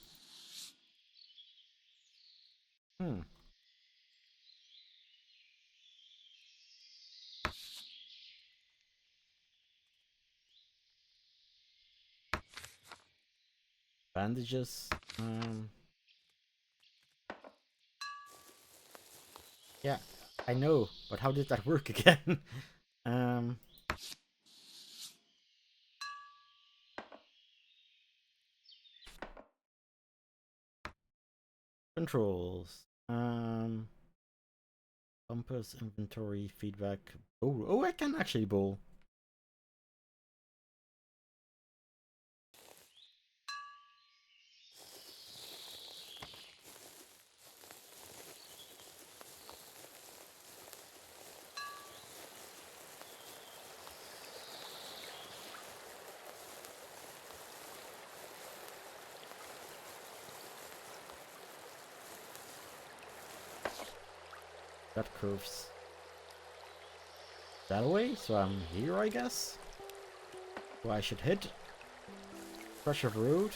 Hmm. Bandages. Yeah, I know, but how did that work again? um. Controls. Compass, inventory, feedback. Oh, I can actually bowl. That curves that way, so I'm here, I guess. So I should hit pressured road.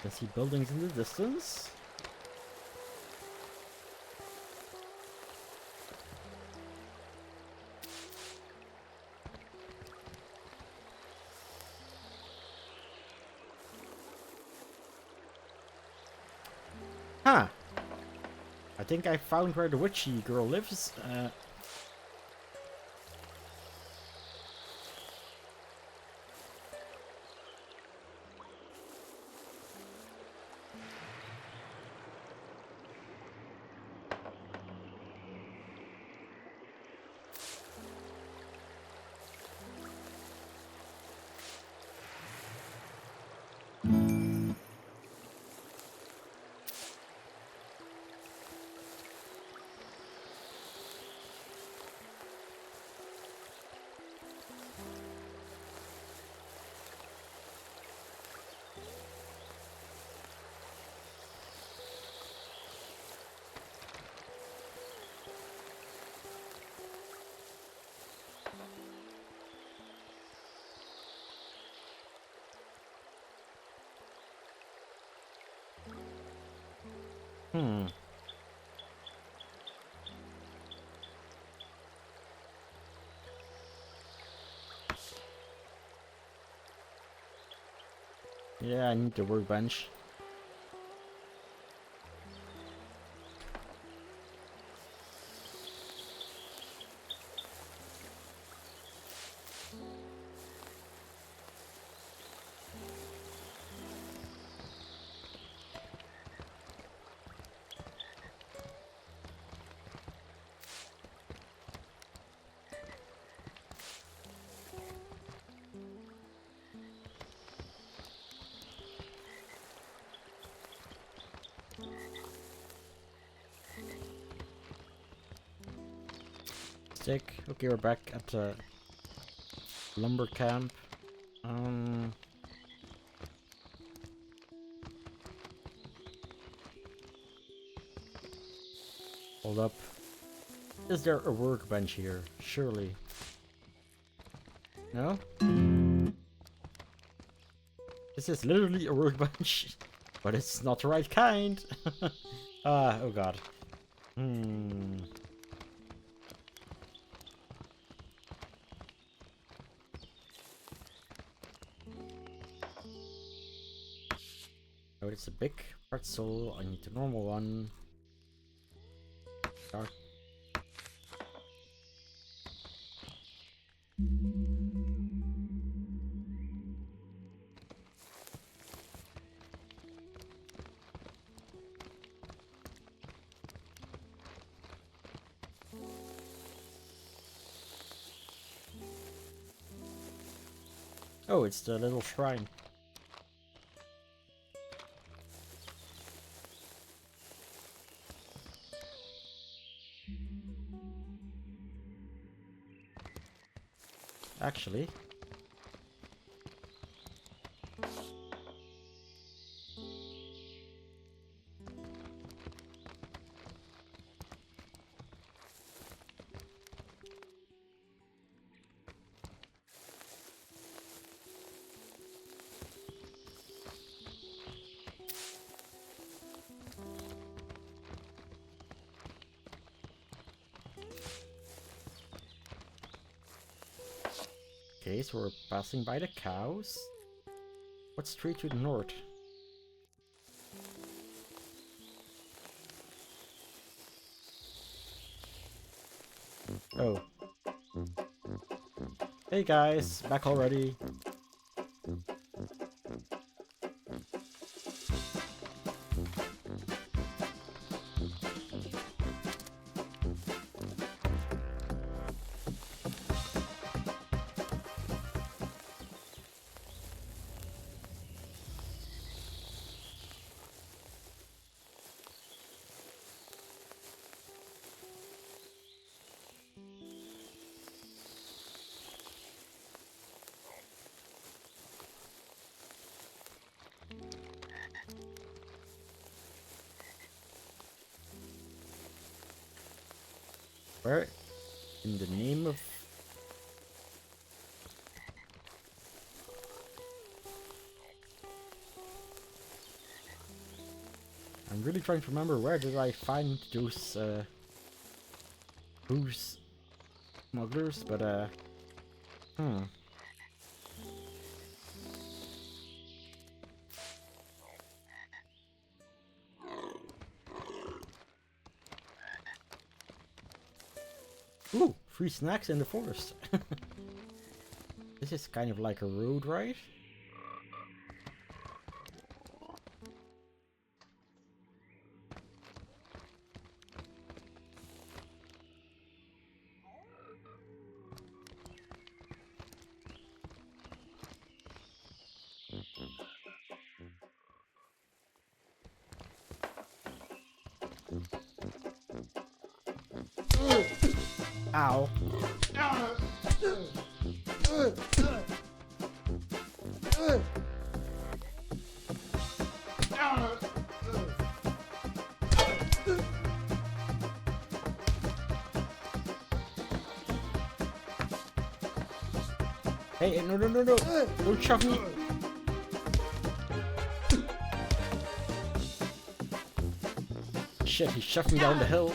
Can see buildings in the distance. Huh. I think I found where the witchy girl lives. Hmm. Yeah, I need the workbench. Stick. Okay, we're back at the lumber camp. Hold up. Is there a workbench here? Surely. No? This is literally a workbench, but it's not the right kind. Oh god. Oh, it's a big pretzel. I need the normal one. Dark. Oh, it's the little shrine. Actually. Okay, so we're passing by the cows. What's straight to the north? Oh. Hey guys, back already. Where in the name of... I'm really trying to remember where did I find those booze smugglers, but Ooh, free snacks in the forest. This is kind of like a road, right? Ow. Hey, no, don't shove me. Shit, he shoved me down the hill.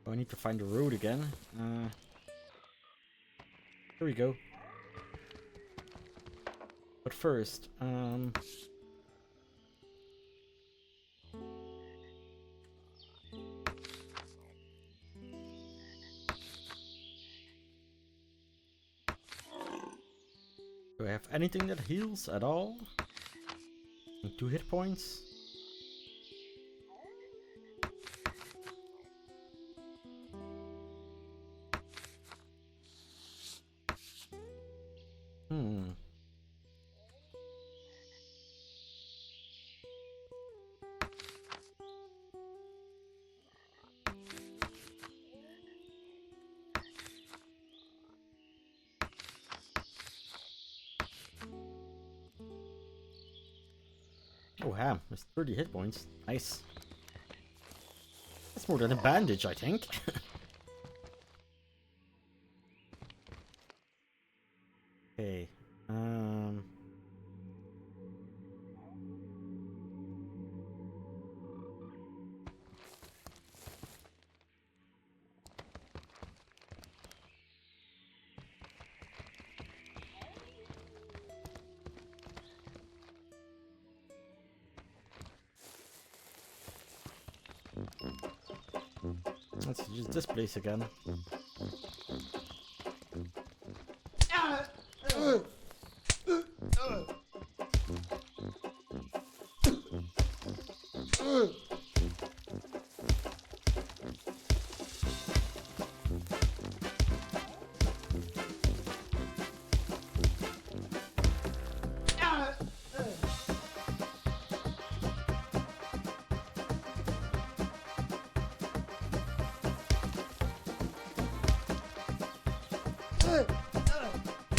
Oh, I need to find the road again. Here we go. But first, do I have anything that heals at all? 2 hit points. Oh, ham, that's 30 hit points. Nice. That's more than a bandage, I think. Okay. Let's use this place again.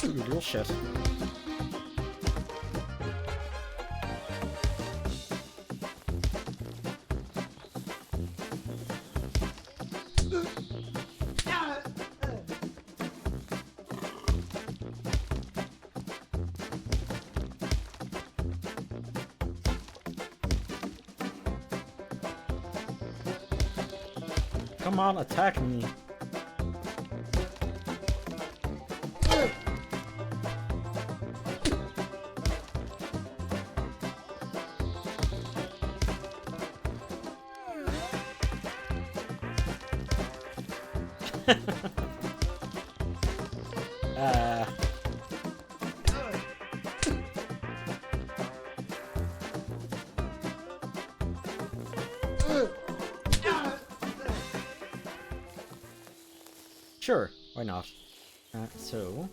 You little shit. Come on, attack me. Sure, why not? So...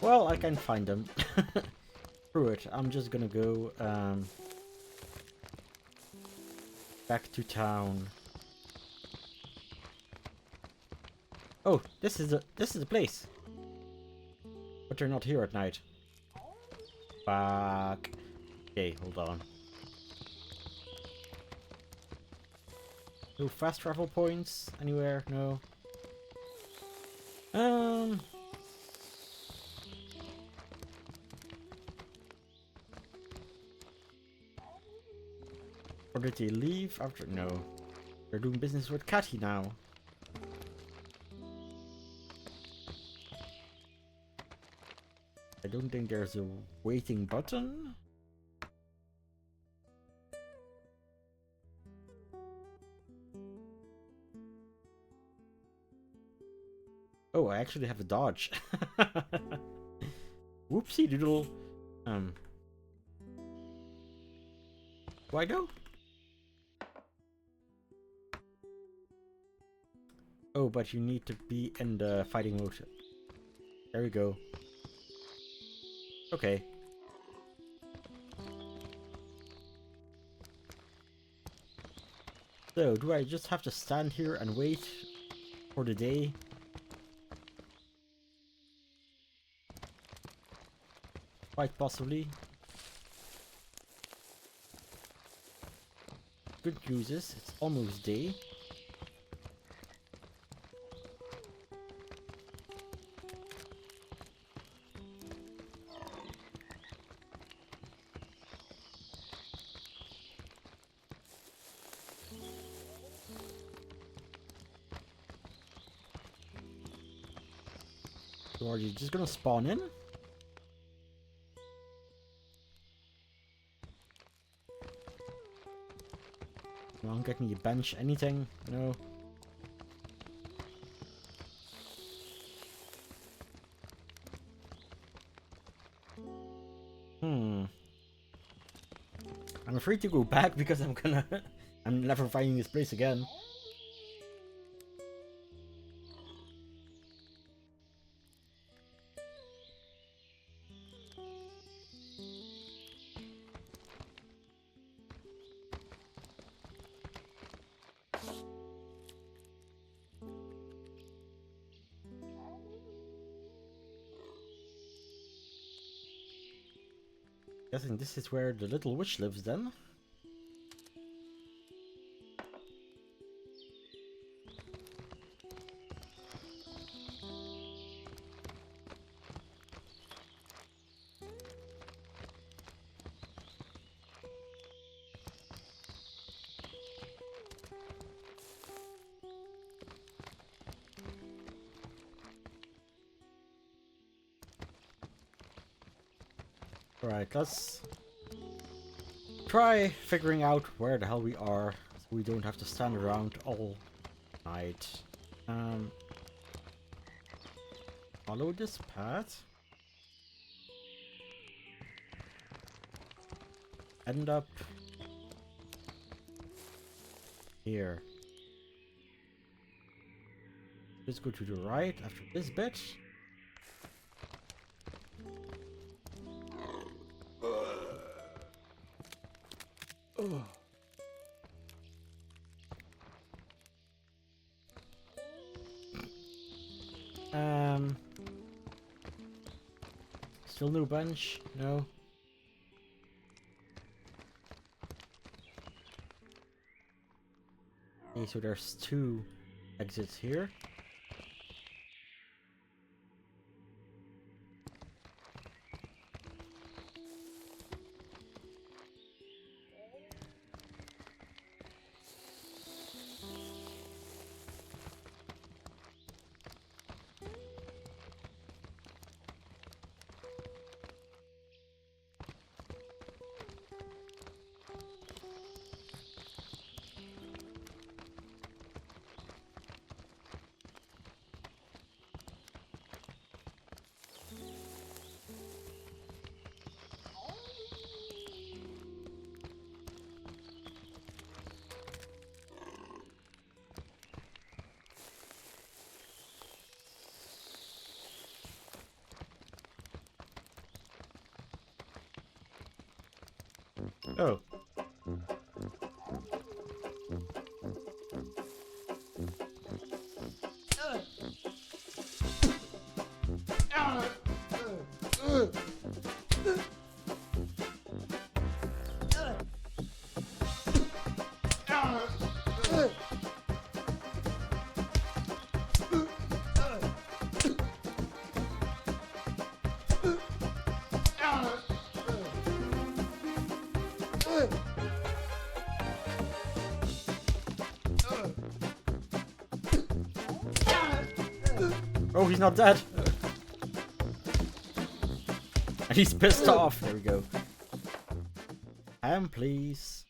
Well, I can find them. Screw it, I'm just gonna go back to town. Oh, this is the place. But they're not here at night. Fuck. Okay, hold on. No fast travel points anywhere? No. Or did they leave after? No. They're doing business with Cathy now. I don't think there's a waiting button. Oh, I actually have a dodge. Whoopsie doodle. Do I go? Oh, but you need to be in the fighting mode. There we go. Okay. So, do I just have to stand here and wait for the day? Quite possibly. Good news is, it's almost day. So are you just gonna spawn in? Come on, get me a bench, anything? No. I'm afraid to go back because I'm never finding this place again. Guessing this is where the little witch lives then. Alright, let's try figuring out where the hell we are so we don't have to stand around all night. Follow this path. End up here. Let's go to the right after this bit. Still no bench? No. Okay, so there's 2 exits here. Oh. Oh, he's not dead. And he's pissed off. There we go. Ham, please.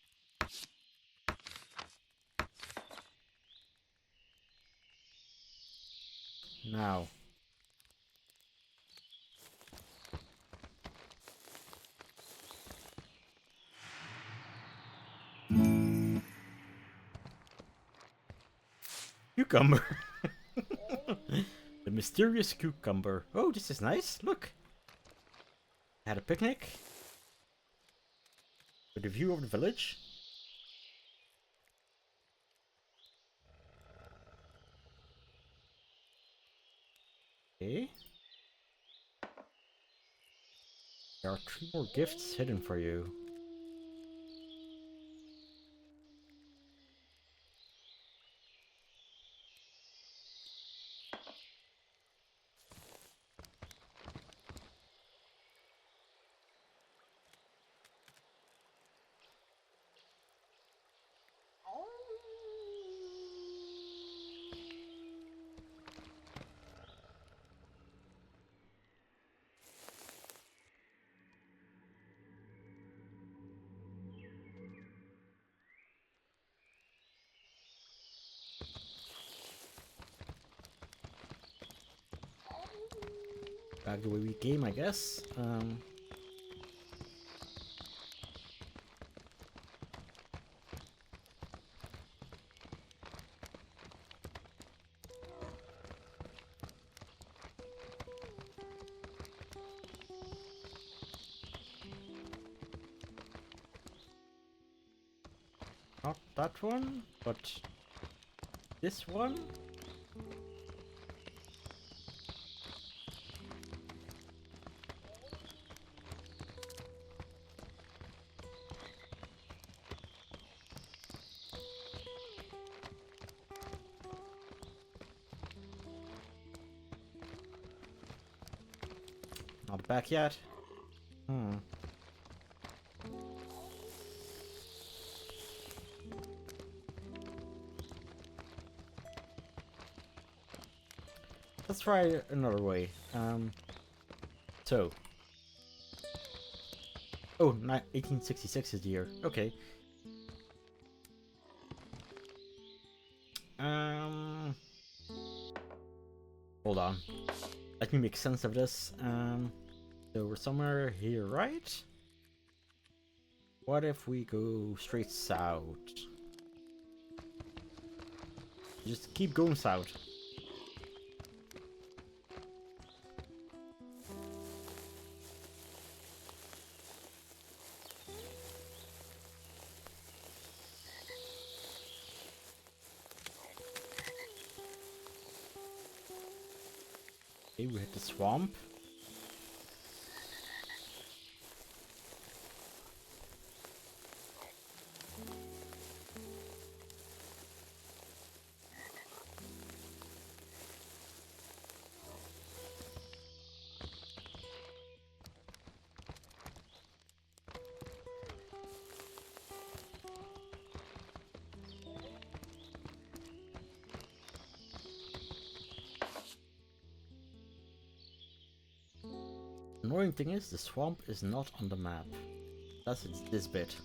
Now. Cucumber. The mysterious cucumber. Oh, this is nice. Look. Had a picnic. With a view of the village. Okay. There are 3 more gifts hidden for you. Back the way we came, I guess. Not that one, but this one. Not back yet. Let's try another way. So. Oh, 1866 is the year. Okay. Hold on. Let me make sense of this. So we're somewhere here, right? What if we go straight south? Just keep going south. Okay, we hit the swamp. Annoying thing is, the swamp is not on the map. Thus it's this bit.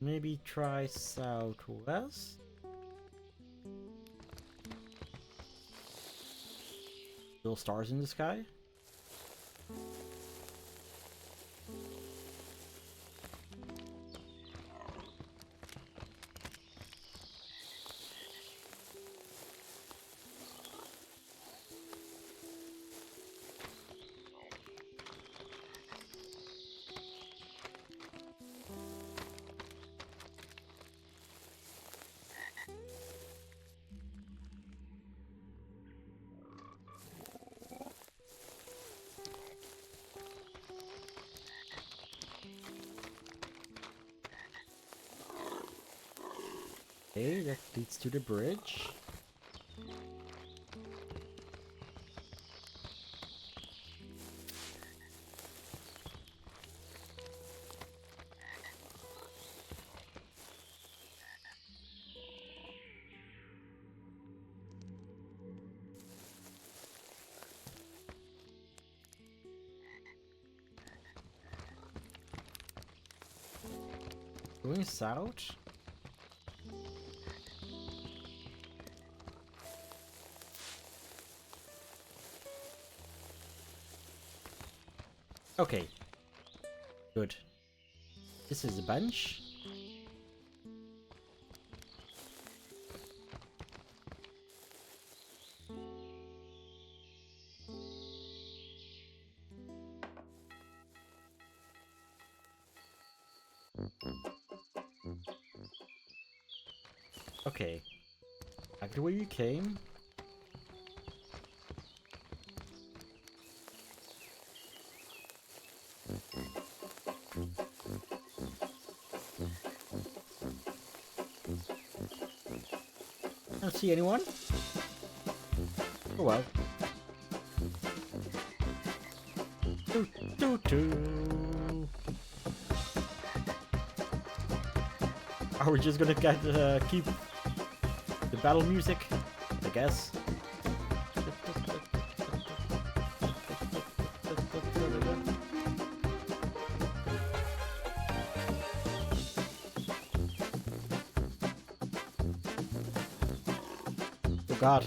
Maybe try southwest? Still stars in the sky? Okay, that leads to the bridge. Going south? Okay. Good. This is a bench. Okay. Back to where you came. I don't see anyone. Oh well. Doo, doo, doo. Are we just gonna keep the battle music? I guess. Oh god.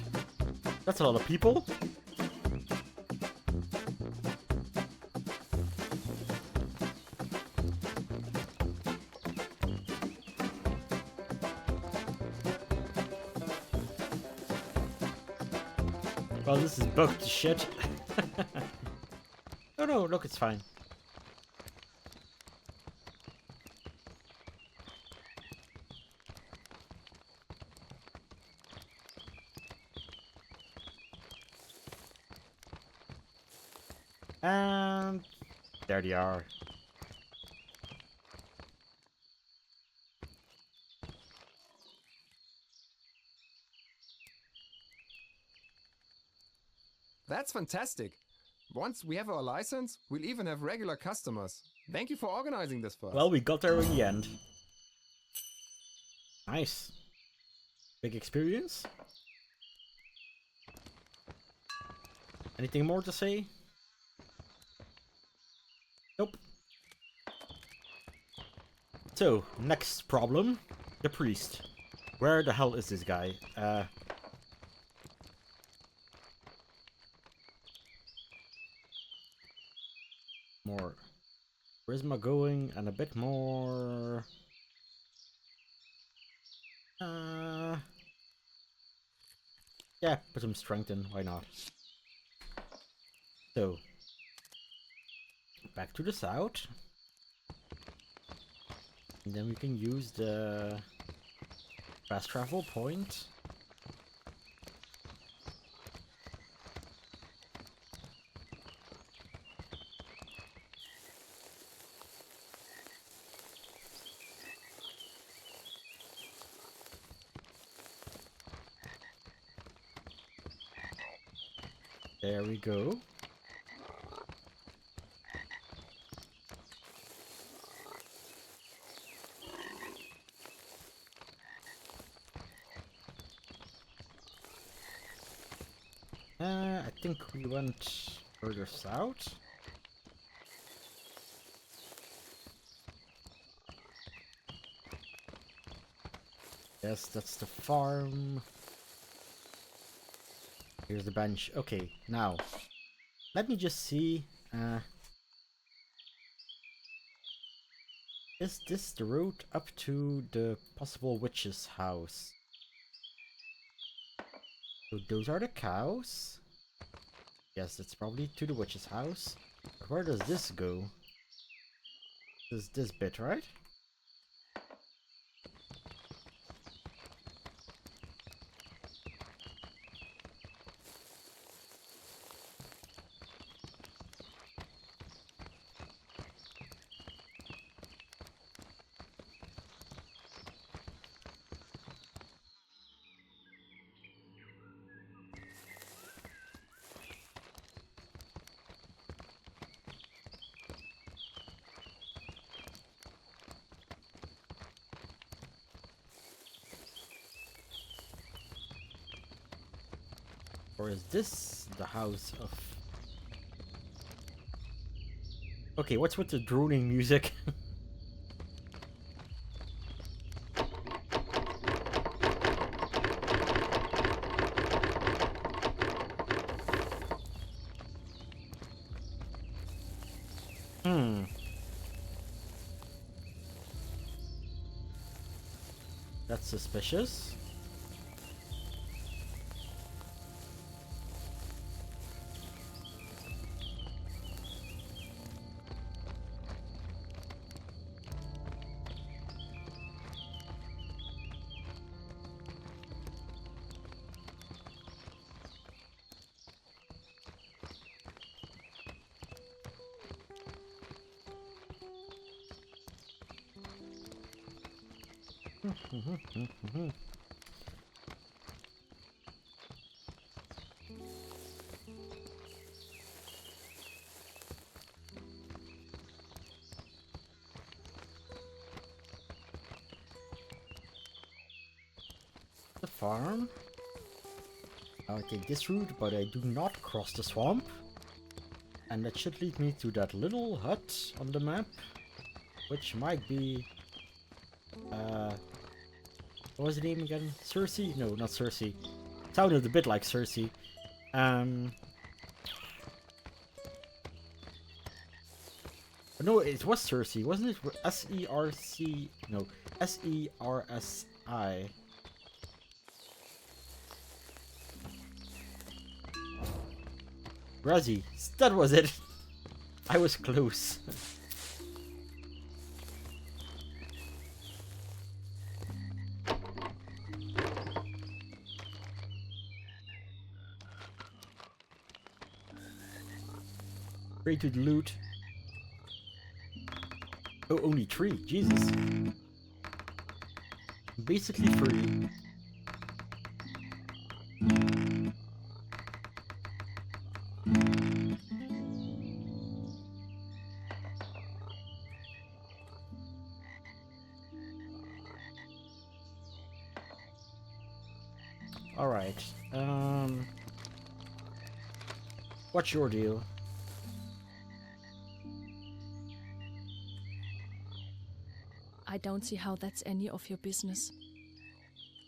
That's a lot of people. Well, this is bugged to shit. Oh no, look, it's fine. And there they are. That's fantastic. Once we have our license, we'll even have regular customers. Thank you for organizing this for us. Well, we got there in the end. Nice. Big experience. Anything more to say? Nope. So, next problem. The priest. Where the hell is this guy? More charisma going and a bit more... yeah, put some strength in, why not? So, back to the south. And then we can use the fast travel point. There we go. I think we went further south. Yes, that's the farm. Here's the bench. Okay, now let me just see. Is this the road up to the possible witch's house? So those are the cows. Yes, that's probably to the witch's house. But where does this go? This is this bit, right? Or is this the house of... Okay, what's with the droning music? That's suspicious. The farm. I'll take this route, but I do not cross the swamp. And that should lead me to that little hut on the map, which might be... what was the name again? Cersei? No, not Cersei. Sounded a bit like Cersei. No, it was Cersei, wasn't it? S-E-R-C... No, S-E-R-S-I. Razzie, that was it. I was close. Straight to the loot. Oh, only 3. Jesus. Basically free. Alright. What's your deal? I don't see how that's any of your business.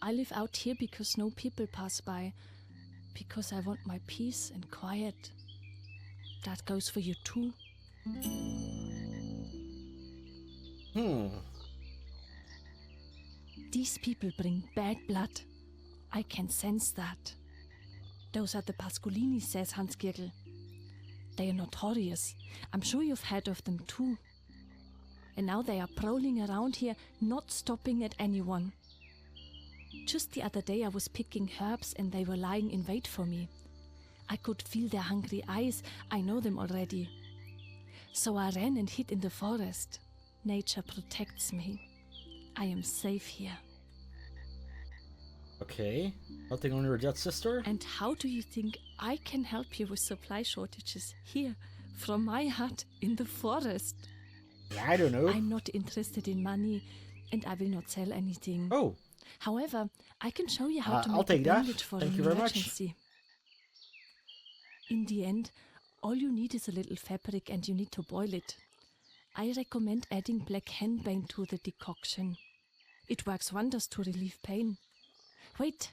I live out here because no people pass by, because I want my peace and quiet. That goes for you too. These people bring bad blood. I can sense that. Those are the Pascolini, says Hans Girgel. They are notorious. I'm sure you've heard of them too. And now they are prowling around here, not stopping at anyone. Just the other day I was picking herbs and they were lying in wait for me. I could feel their hungry eyes. I know them already. So I ran and hid in the forest. Nature protects me. I am safe here. Okay, nothing on your dead sister? And how do you think I can help you with supply shortages here, from my hut in the forest? Yeah, I don't know. I'm not interested in money, and I will not sell anything. Oh. However, I can show you how to I'll make take a that. bandage for Thank an you very much. emergency. In the end, all you need is a little fabric and you need to boil it. I recommend adding black henbane to the decoction. It works wonders to relieve pain. Wait,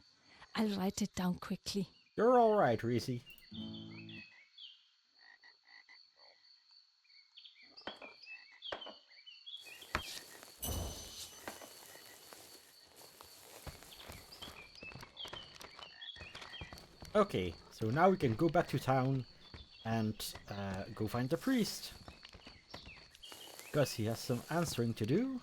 I'll write it down quickly. You're alright, Reese. Okay, so now we can go back to town and go find the priest. Because he has some answering to do.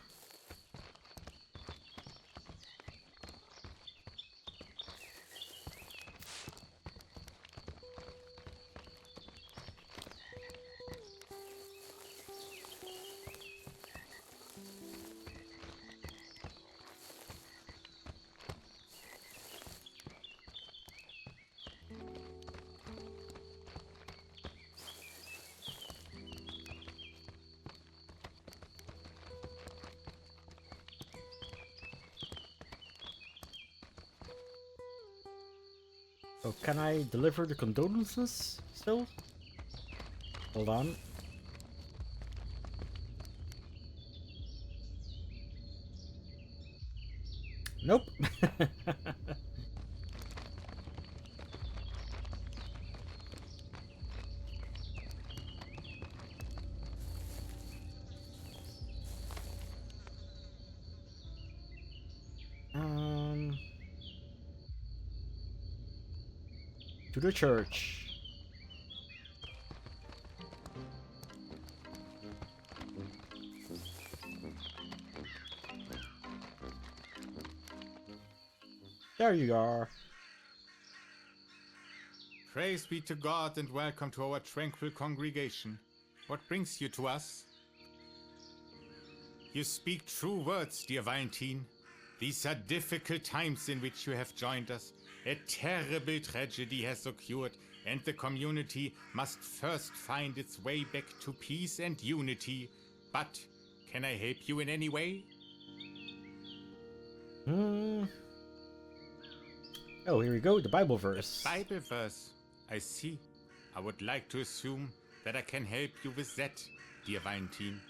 So can I deliver the condolences still? Hold on. Nope. To the church. There you are. Praise be to God and welcome to our tranquil congregation. What brings you to us? You speak true words, dear Valentine. These are difficult times in which you have joined us. A terrible tragedy has occurred, and the community must first find its way back to peace and unity. But can I help you in any way? Oh, here we go, the Bible verse. Bible verse. I see. I would like to assume that I can help you with that, dear Valentine.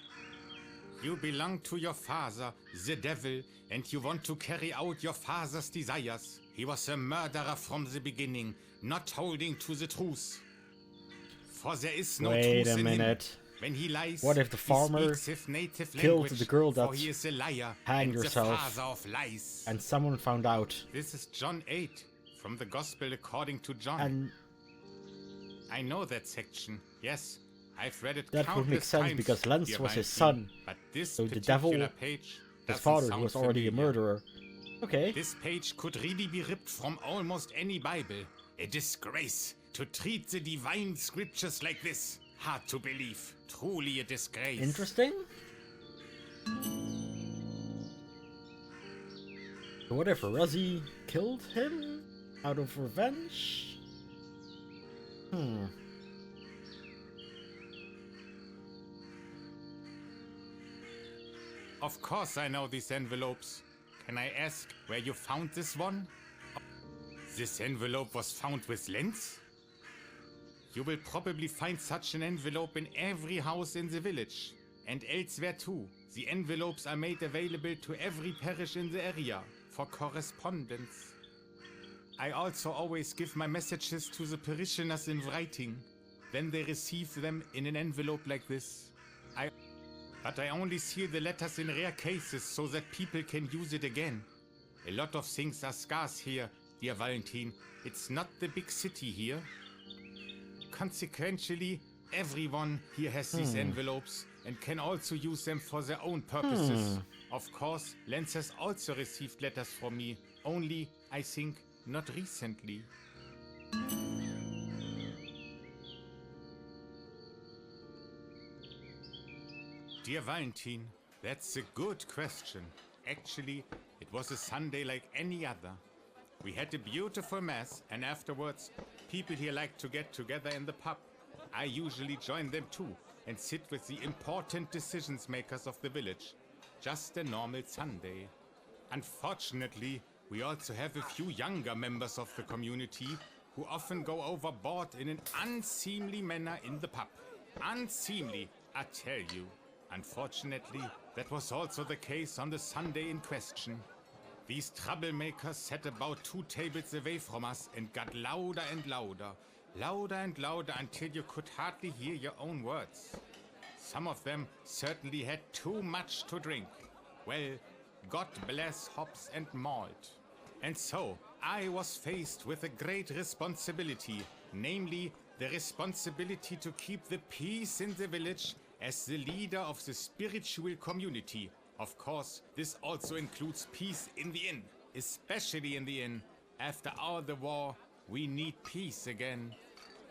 You belong to your father, the devil, and you want to carry out your father's desires. He was a murderer from the beginning, not holding to the truth. For there is no Wait truth a in minute. him. When he lies, What if the farmer he speaks his native killed language, the girl for that he is a liar hanged and herself, the father of lies. and someone found out? This is John 8, from the Gospel according to John. And I know that section, yes. I've read it that would make countless sense times, because Lance dear was his Valentine, son. But this So the particular devil, page his doesn't father, who sound was already a familiar. murderer. Okay. This page could really be ripped from almost any Bible. A disgrace to treat the divine scriptures like this. Hard to believe. Truly a disgrace. Interesting. So what if Rozzy killed him out of revenge? Of course I know these envelopes. Can I ask where you found this one? This envelope was found with lens? You will probably find such an envelope in every house in the village. And elsewhere too. The envelopes are made available to every parish in the area for correspondence. I also always give my messages to the parishioners in writing. Then they receive them in an envelope like this. But I only seal the letters in rare cases so that people can use it again. A lot of things are scarce here, dear Valentine. It's not the big city here. Consequently, everyone here has these envelopes and can also use them for their own purposes. Of course, Lenz has also received letters from me, only, I think, not recently. Dear Valentine, that's a good question. Actually, it was a Sunday like any other. We had a beautiful mass, and afterwards, people here like to get together in the pub. I usually join them too, and sit with the important decisions makers of the village. Just a normal Sunday. Unfortunately, we also have a few younger members of the community who often go overboard in an unseemly manner in the pub. Unseemly, I tell you. Unfortunately, that was also the case on the Sunday in question. These troublemakers sat about 2 tables away from us and got louder and louder. Louder and louder until you could hardly hear your own words. Some of them certainly had too much to drink. Well, God bless hops and malt. And so, I was faced with a great responsibility, namely the responsibility to keep the peace in the village as the leader of the spiritual community. Of course, this also includes peace in the inn, especially in the inn. After all the war, we need peace again.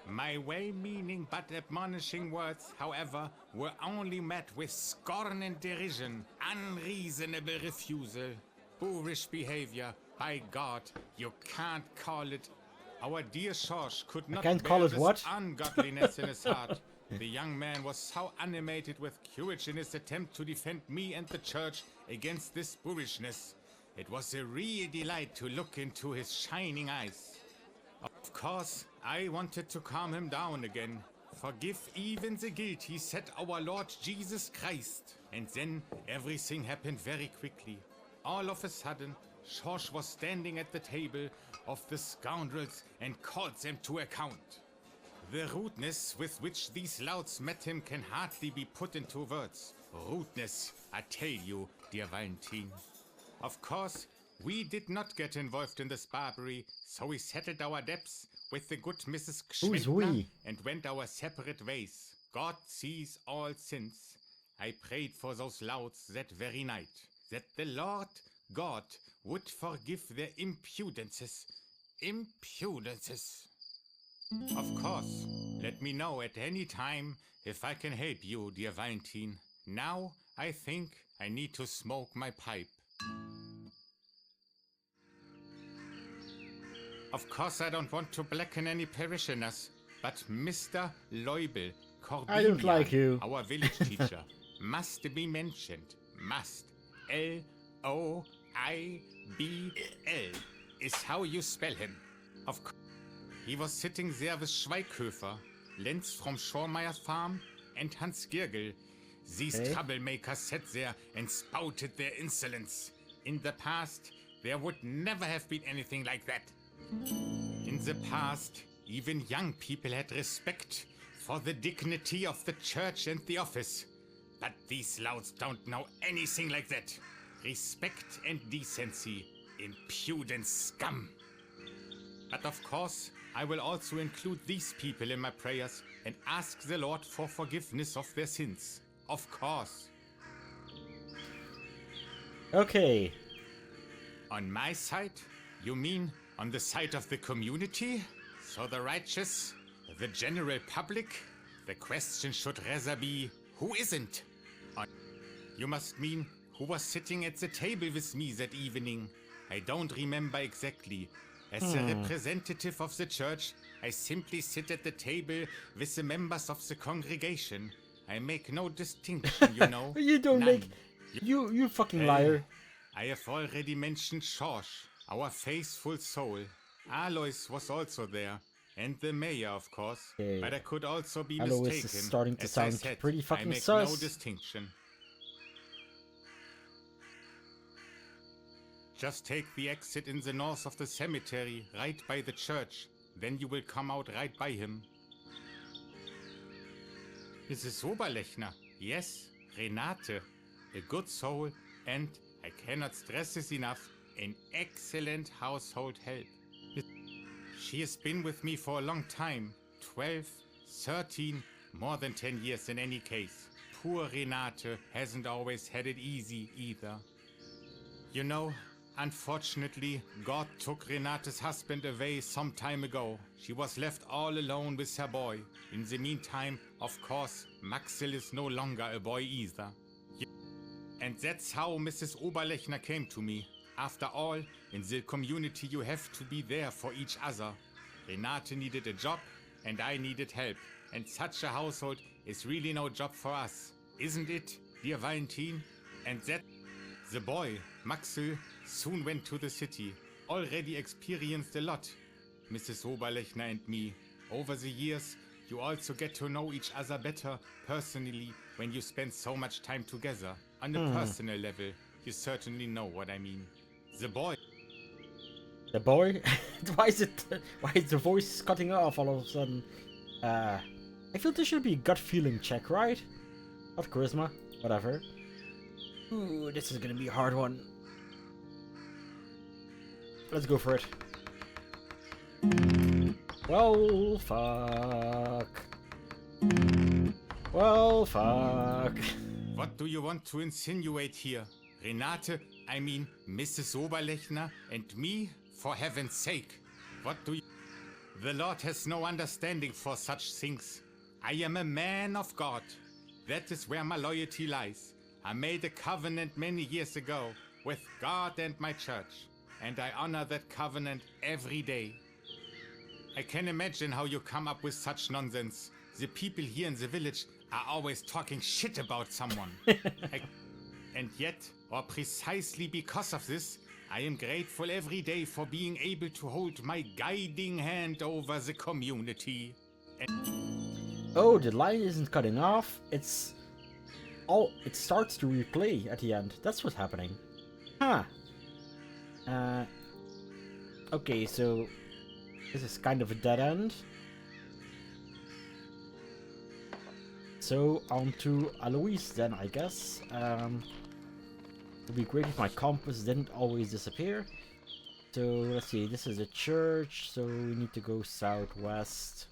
My well-meaning but admonishing words, however, were only met with scorn and derision, unreasonable refusal, boorish behavior. By God, you can't call it. Our dear George could not can't bear call it this what? ungodliness in his heart. The young man was so animated with courage in his attempt to defend me and the church against this boorishness. It was a real delight to look into his shining eyes. Of course, I wanted to calm him down again. Forgive even the guilty, said our Lord Jesus Christ. And then everything happened very quickly. All of a sudden, George was standing at the table of the scoundrels and called them to account. The rudeness with which these louts met him can hardly be put into words. Rudeness, I tell you, dear Valentine. Of course, we did not get involved in this barbarity, so we settled our debts with the good Mrs. Who's Schmidt we? and went our separate ways. God sees all sins. I prayed for those louts that very night, that the Lord God would forgive their impudences. Impudences. Of course, let me know at any time if I can help you, dear Valentine. Now, I think I need to smoke my pipe. Of course, I don't want to blacken any parishioners, but Mr. Leubel, I don't like you. our village teacher, must be mentioned. Must. L-O-I-B-L is how you spell him. Of course. He was sitting there with Schweighöfer, Lenz from Schormeyer's farm, and Hans Girgel. These troublemakers sat there and spouted their insolence. In the past, there would never have been anything like that. In the past, even young people had respect for the dignity of the church and the office. But these louts don't know anything like that. Respect and decency, impudent scum. But of course, I will also include these people in my prayers and ask the Lord for forgiveness of their sins. Of course. Okay. On my side? You mean on the side of the community? So the righteous? The general public? The question should rather be, who isn't? You must mean who was sitting at the table with me that evening. I don't remember exactly. As a representative of the church, I simply sit at the table with the members of the congregation. I make no distinction, you know. You don't None. make... You fucking liar. I have already mentioned George, our faithful soul. Alois was also there. And the mayor, of course. Okay. But I could also be Alois mistaken. is starting to As I sound said, pretty fucking I make sus. no distinction. Just take the exit in the north of the cemetery, right by the church. Then you will come out right by him. Mrs. Oberlechner. Yes, Renate. A good soul and, I cannot stress this enough, an excellent household help. She has been with me for a long time. 12, 13, more than 10 years in any case. Poor Renate hasn't always had it easy either. You know, unfortunately, God took Renate's husband away some time ago. She was left all alone with her boy. In the meantime, of course, Maxel is no longer a boy either. And that's how Mrs. Oberlechner came to me. After all, in the community you have to be there for each other. Renate needed a job, and I needed help. And such a household is really no job for us. Isn't it, dear Valentine? And that... The boy, Maxel, soon went to the city. Already experienced a lot. Mrs. Oberlechner and me. Over the years, you also get to know each other better personally when you spend so much time together. On a personal level, you certainly know what I mean. The boy. The boy? Why is the voice cutting off all of a sudden? I feel this should be a gut feeling check, right? Not charisma, whatever. Ooh, this is gonna be a hard one. Let's go for it. Well, fuck. Well, fuck. What do you want to insinuate here? Renate, I mean Mrs. Oberlechner, and me? For heaven's sake. What do you... The Lord has no understanding for such things. I am a man of God. That is where my loyalty lies. I made a covenant many years ago with God and my church, and I honor that covenant every day. I can imagine how you come up with such nonsense. The people here in the village are always talking shit about someone. And yet, or precisely because of this, I am grateful every day for being able to hold my guiding hand over the community. Oh, the line isn't cutting off. It starts to replay at the end. That's what's happening. Huh. Okay, so this is kind of a dead end. So on to Alois then, I guess. It would be great if my compass didn't always disappear. So let's see, this is a church, so we need to go southwest.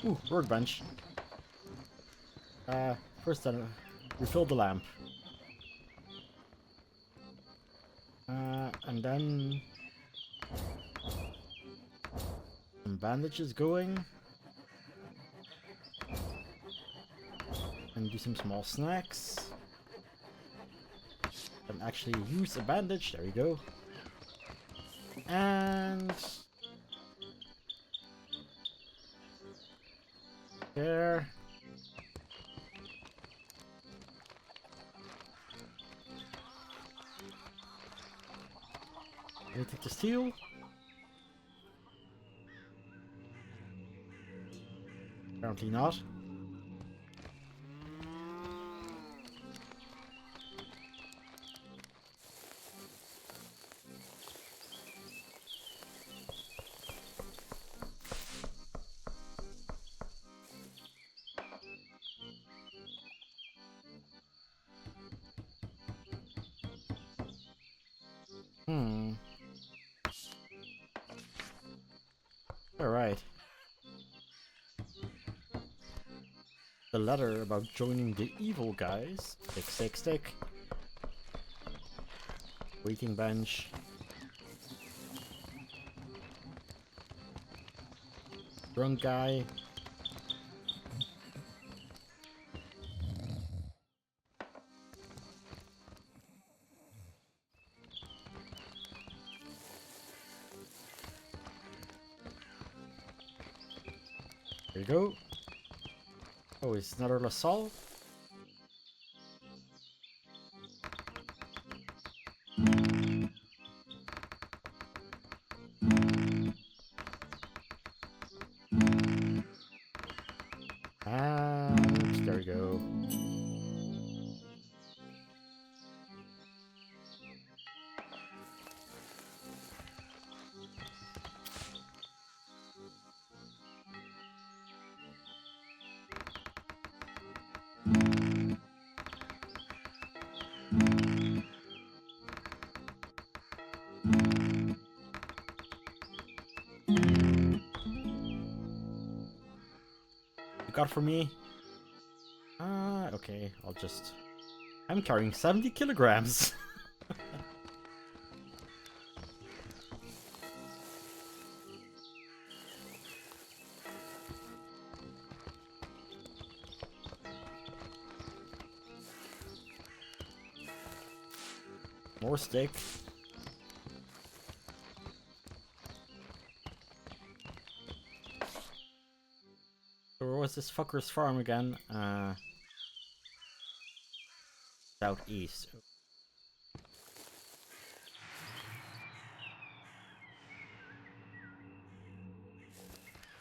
Ooh, workbench. First then, refill the lamp. And then... some bandages going. And do some small snacks. And actually use a bandage, there we go. And... there. Anything to steal? Apparently not. Alright. The letter about joining the evil guys. Stick. Waiting bench. Drunk guy. There you go. Oh, it's another LaSalle. And there we go. You got for me? Okay, I'll just... I'm carrying 70 kilograms! More stick. Where was this fucker's farm again? Southeast.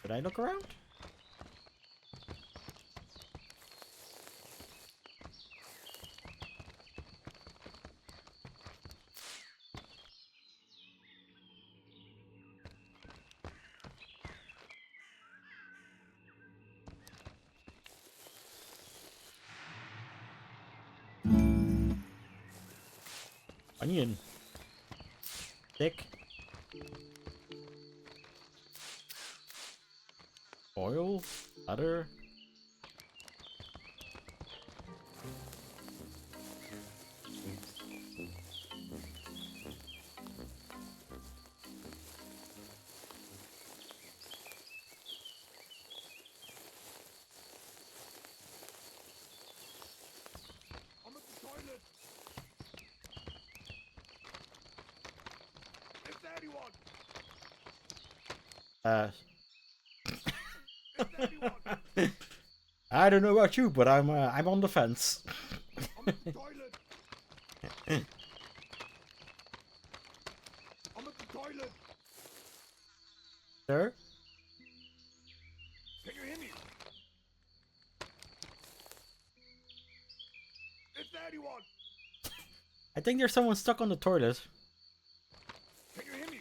Did I look around? Onion. Thick. Oil. Butter. I'm at the toilet. Is there anyone? Is there anyone? I don't know about you, but I'm on the fence. I'm at the toilet. I'm at the toilet. Sir? Can you hear me? Is there anyone? I think there's someone stuck on the toilet. Can you hear me?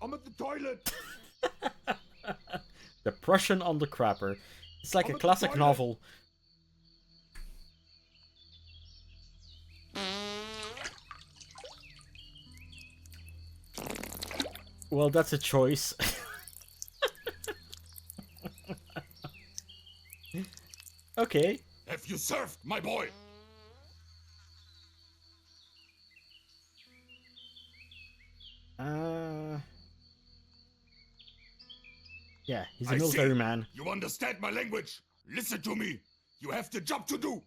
I'm at the toilet. The Prussian on the crapper. It's like I'm a at the classic toilet. novel. Well, that's a choice. Okay. Have you served, my boy? Yeah, he's a I military see. man. You understand my language. Listen to me. You have the job to do.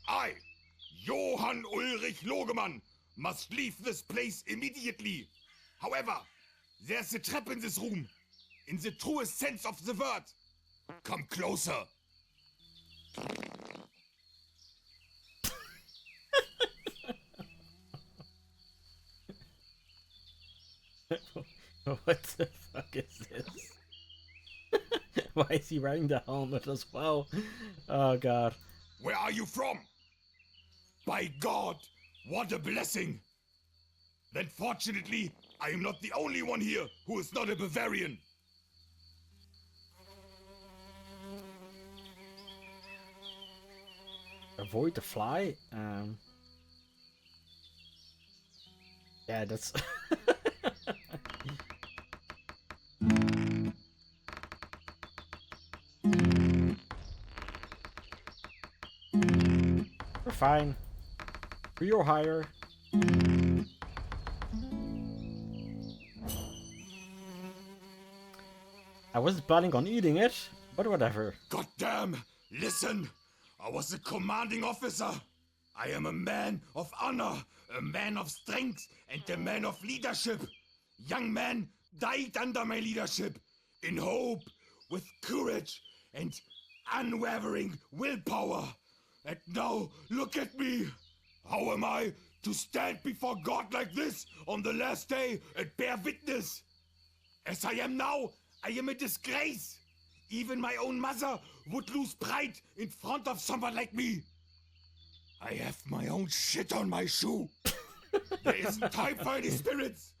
I, Johann Ulrich Logemann, must leave this place immediately. However, there's a trap in this room. In the truest sense of the word. Come closer. What the fuck is this? Why is he wearing the helmet as well? Oh god. Where are you from? By God, what a blessing. Then fortunately, I am not the only one here who is not a Bavarian. Avoid the fly? Yeah, that's... We're fine. For your hire. I wasn't planning on eating it, but whatever. Goddamn! Listen! I was a commanding officer. I am a man of honor, a man of strength, and a man of leadership. Young men died under my leadership, in hope, with courage, and unwavering willpower. And now, look at me! How am I to stand before God like this on the last day and bear witness? As I am now, I am a disgrace. Even my own mother would lose pride in front of someone like me. I have my own shit on my shoe. There isn't time for any spirits.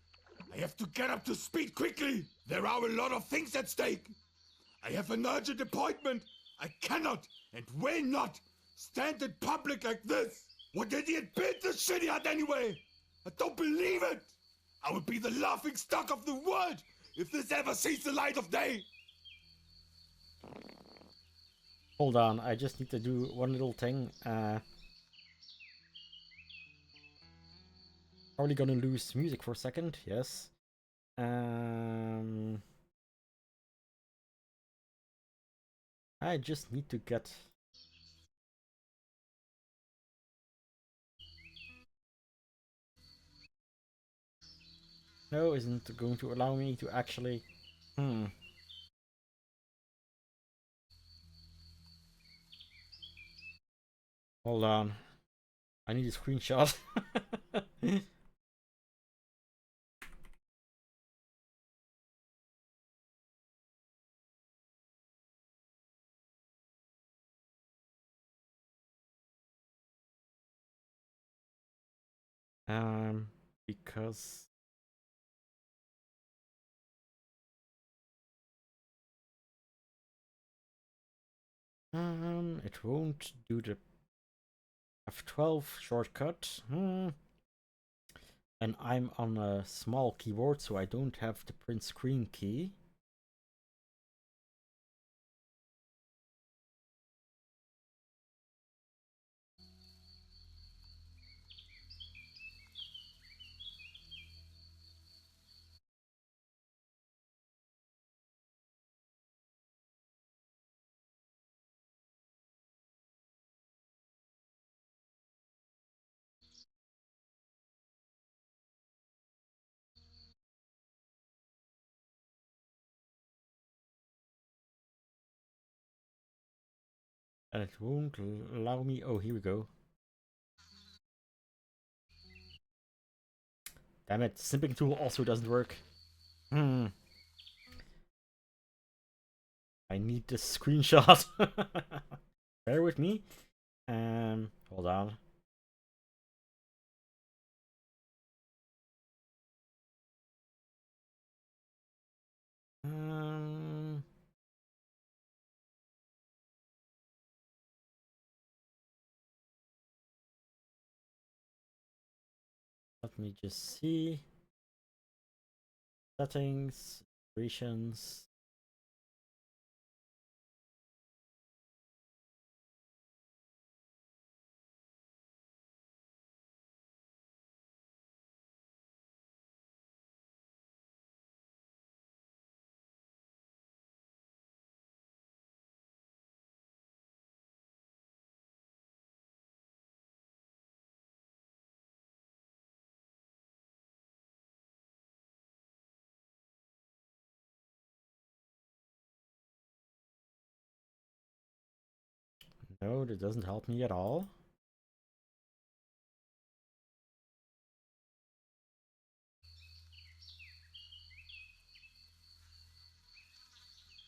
I have to get up to speed quickly. There are a lot of things at stake. I have an urgent appointment. I cannot and will not stand in public like this. What idiot built this shitty hut anyway? I don't believe it. I would be the laughing stock of the world if this ever sees the light of day. Hold on, I just need to do one little thing. Probably gonna lose music for a second, yes. I just need to get No, isn't going to allow me to actually... Hold on. I need a screenshot. Because... it won't do the F12 shortcut. And I'm on a small keyboard, so I don't have the print screen key. And it won't allow me... Oh, here we go. Damn it, simping tool also doesn't work. I need this screenshot. Bear with me. Hold on. Let me just see. Settings, operations. No, that doesn't help me at all.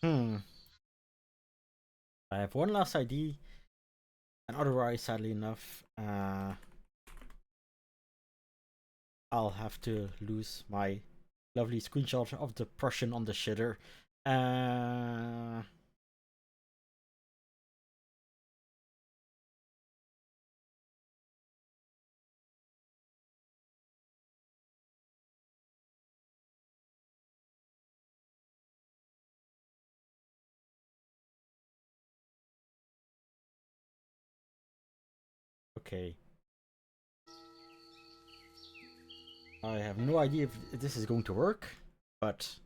I have one last ID, and otherwise, sadly enough, I'll have to lose my lovely screenshot of the Prussian on the shitter. Okay. I have no idea if this is going to work, but...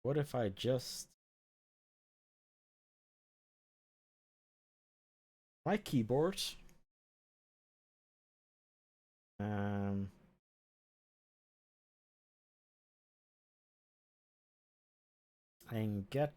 What if I just... My keyboard... and get...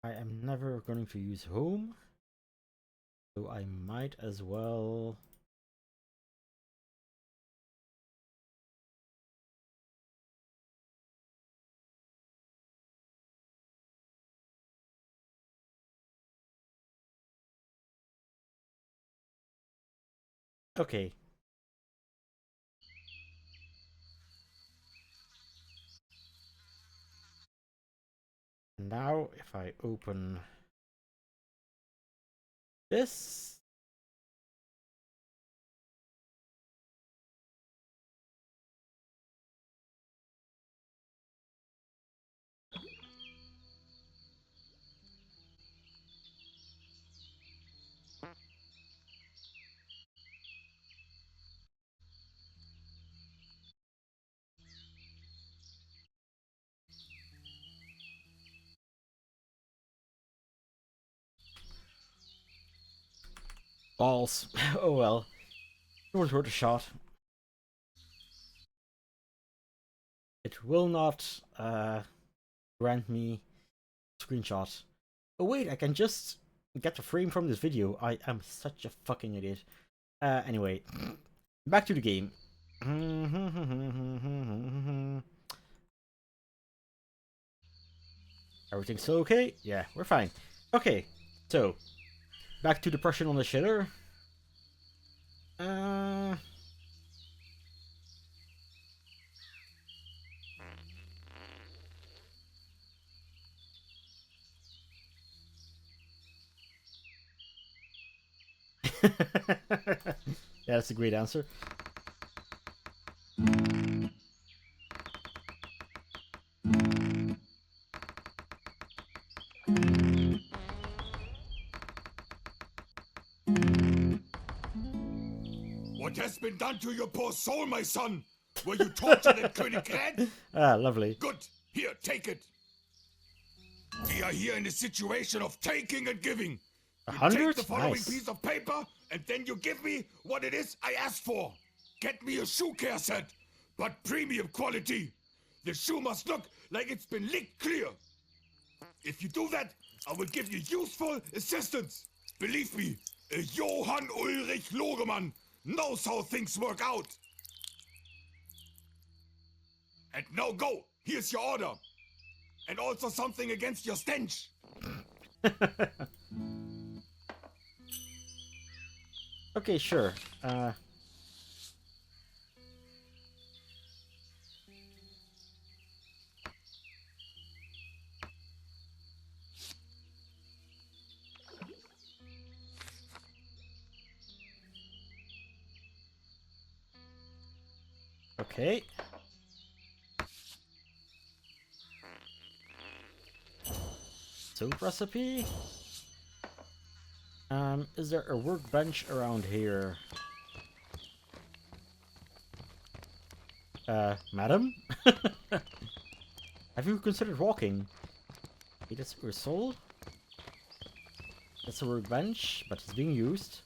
I am never going to use home, so I might as well... Okay. And now, if I open this. Balls. Oh well. It was worth a shot. It will not grant me screenshot. Oh wait, I can just get the frame from this video. I am such a fucking idiot. Anyway, back to the game. Everything's still okay? Yeah, we're fine. Okay, so back to the Prussian on the shitter. Yeah, that's a great answer. What has been done to your poor soul, my son? Were you tortured at Königgrätz? Ah, lovely. Good. Here, take it. We are here in a situation of taking and giving. You 100? take the following Nice. piece of paper, and then you give me what it is I asked for. Get me a shoe care set, but premium quality. The shoe must look like it's been licked clear. If you do that, I will give you useful assistance. Believe me, a Johann Ulrich Logemann knows how things work out. And now go. Here's your order. And also something against your stench. Okay, sure. Okay. Soap recipe. Is there a workbench around here? Madam? Have you considered walking? Okay, that's your soul. That's a workbench, but it's being used.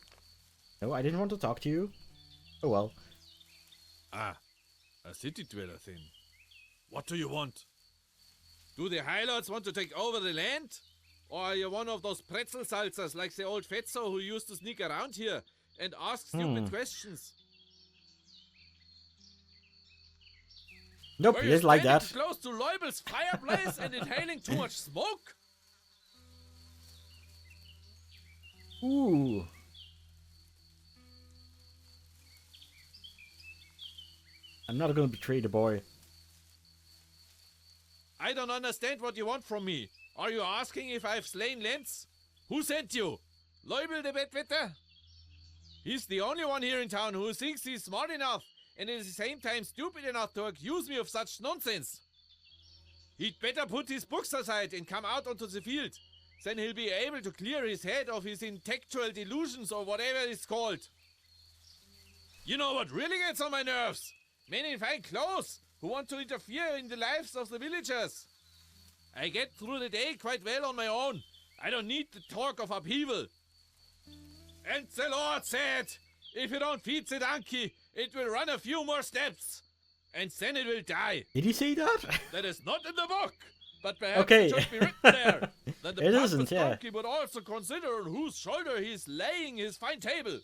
No, I didn't want to talk to you. Oh well. Ah, a city dweller then. What do you want? Do the Highlords want to take over the land? Or are you one of those pretzel salsas like the old Fetzo who used to sneak around here and ask stupid questions? Nope, Were he you is like standing that. close to Leubel's fireplace and inhaling too much smoke? Ooh. I'm not gonna betray the boy. I don't understand what you want from me. Are you asking if I've slain Lenz? Who sent you? Leubel the Bettwetter? He's the only one here in town who thinks he's smart enough and at the same time stupid enough to accuse me of such nonsense. He'd better put his books aside and come out onto the field. Then he'll be able to clear his head of his intellectual delusions or whatever it's called. You know what really gets on my nerves? Men in fine clothes who want to interfere in the lives of the villagers. I get through the day quite well on my own. I don't need the talk of upheaval. And the Lord said, if you don't feed the donkey, it will run a few more steps. And then it will die. Did he say that? That is not in the book. But perhaps Okay. it should be written there. That the It pompous isn't, yeah. donkey would also consider on whose shoulder he's laying his fine table.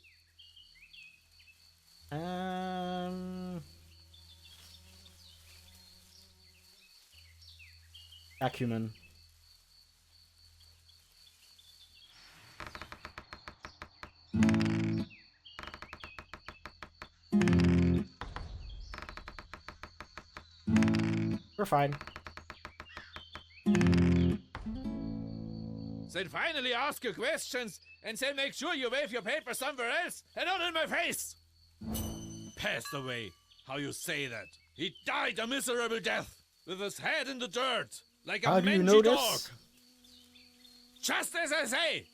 Acumen. We're fine. Then finally ask your questions and then make sure you wave your paper somewhere else and not in my face. Passed away. How you say that? He died a miserable death with his head in the dirt like a How do you mangy know dog. this? Just as I say.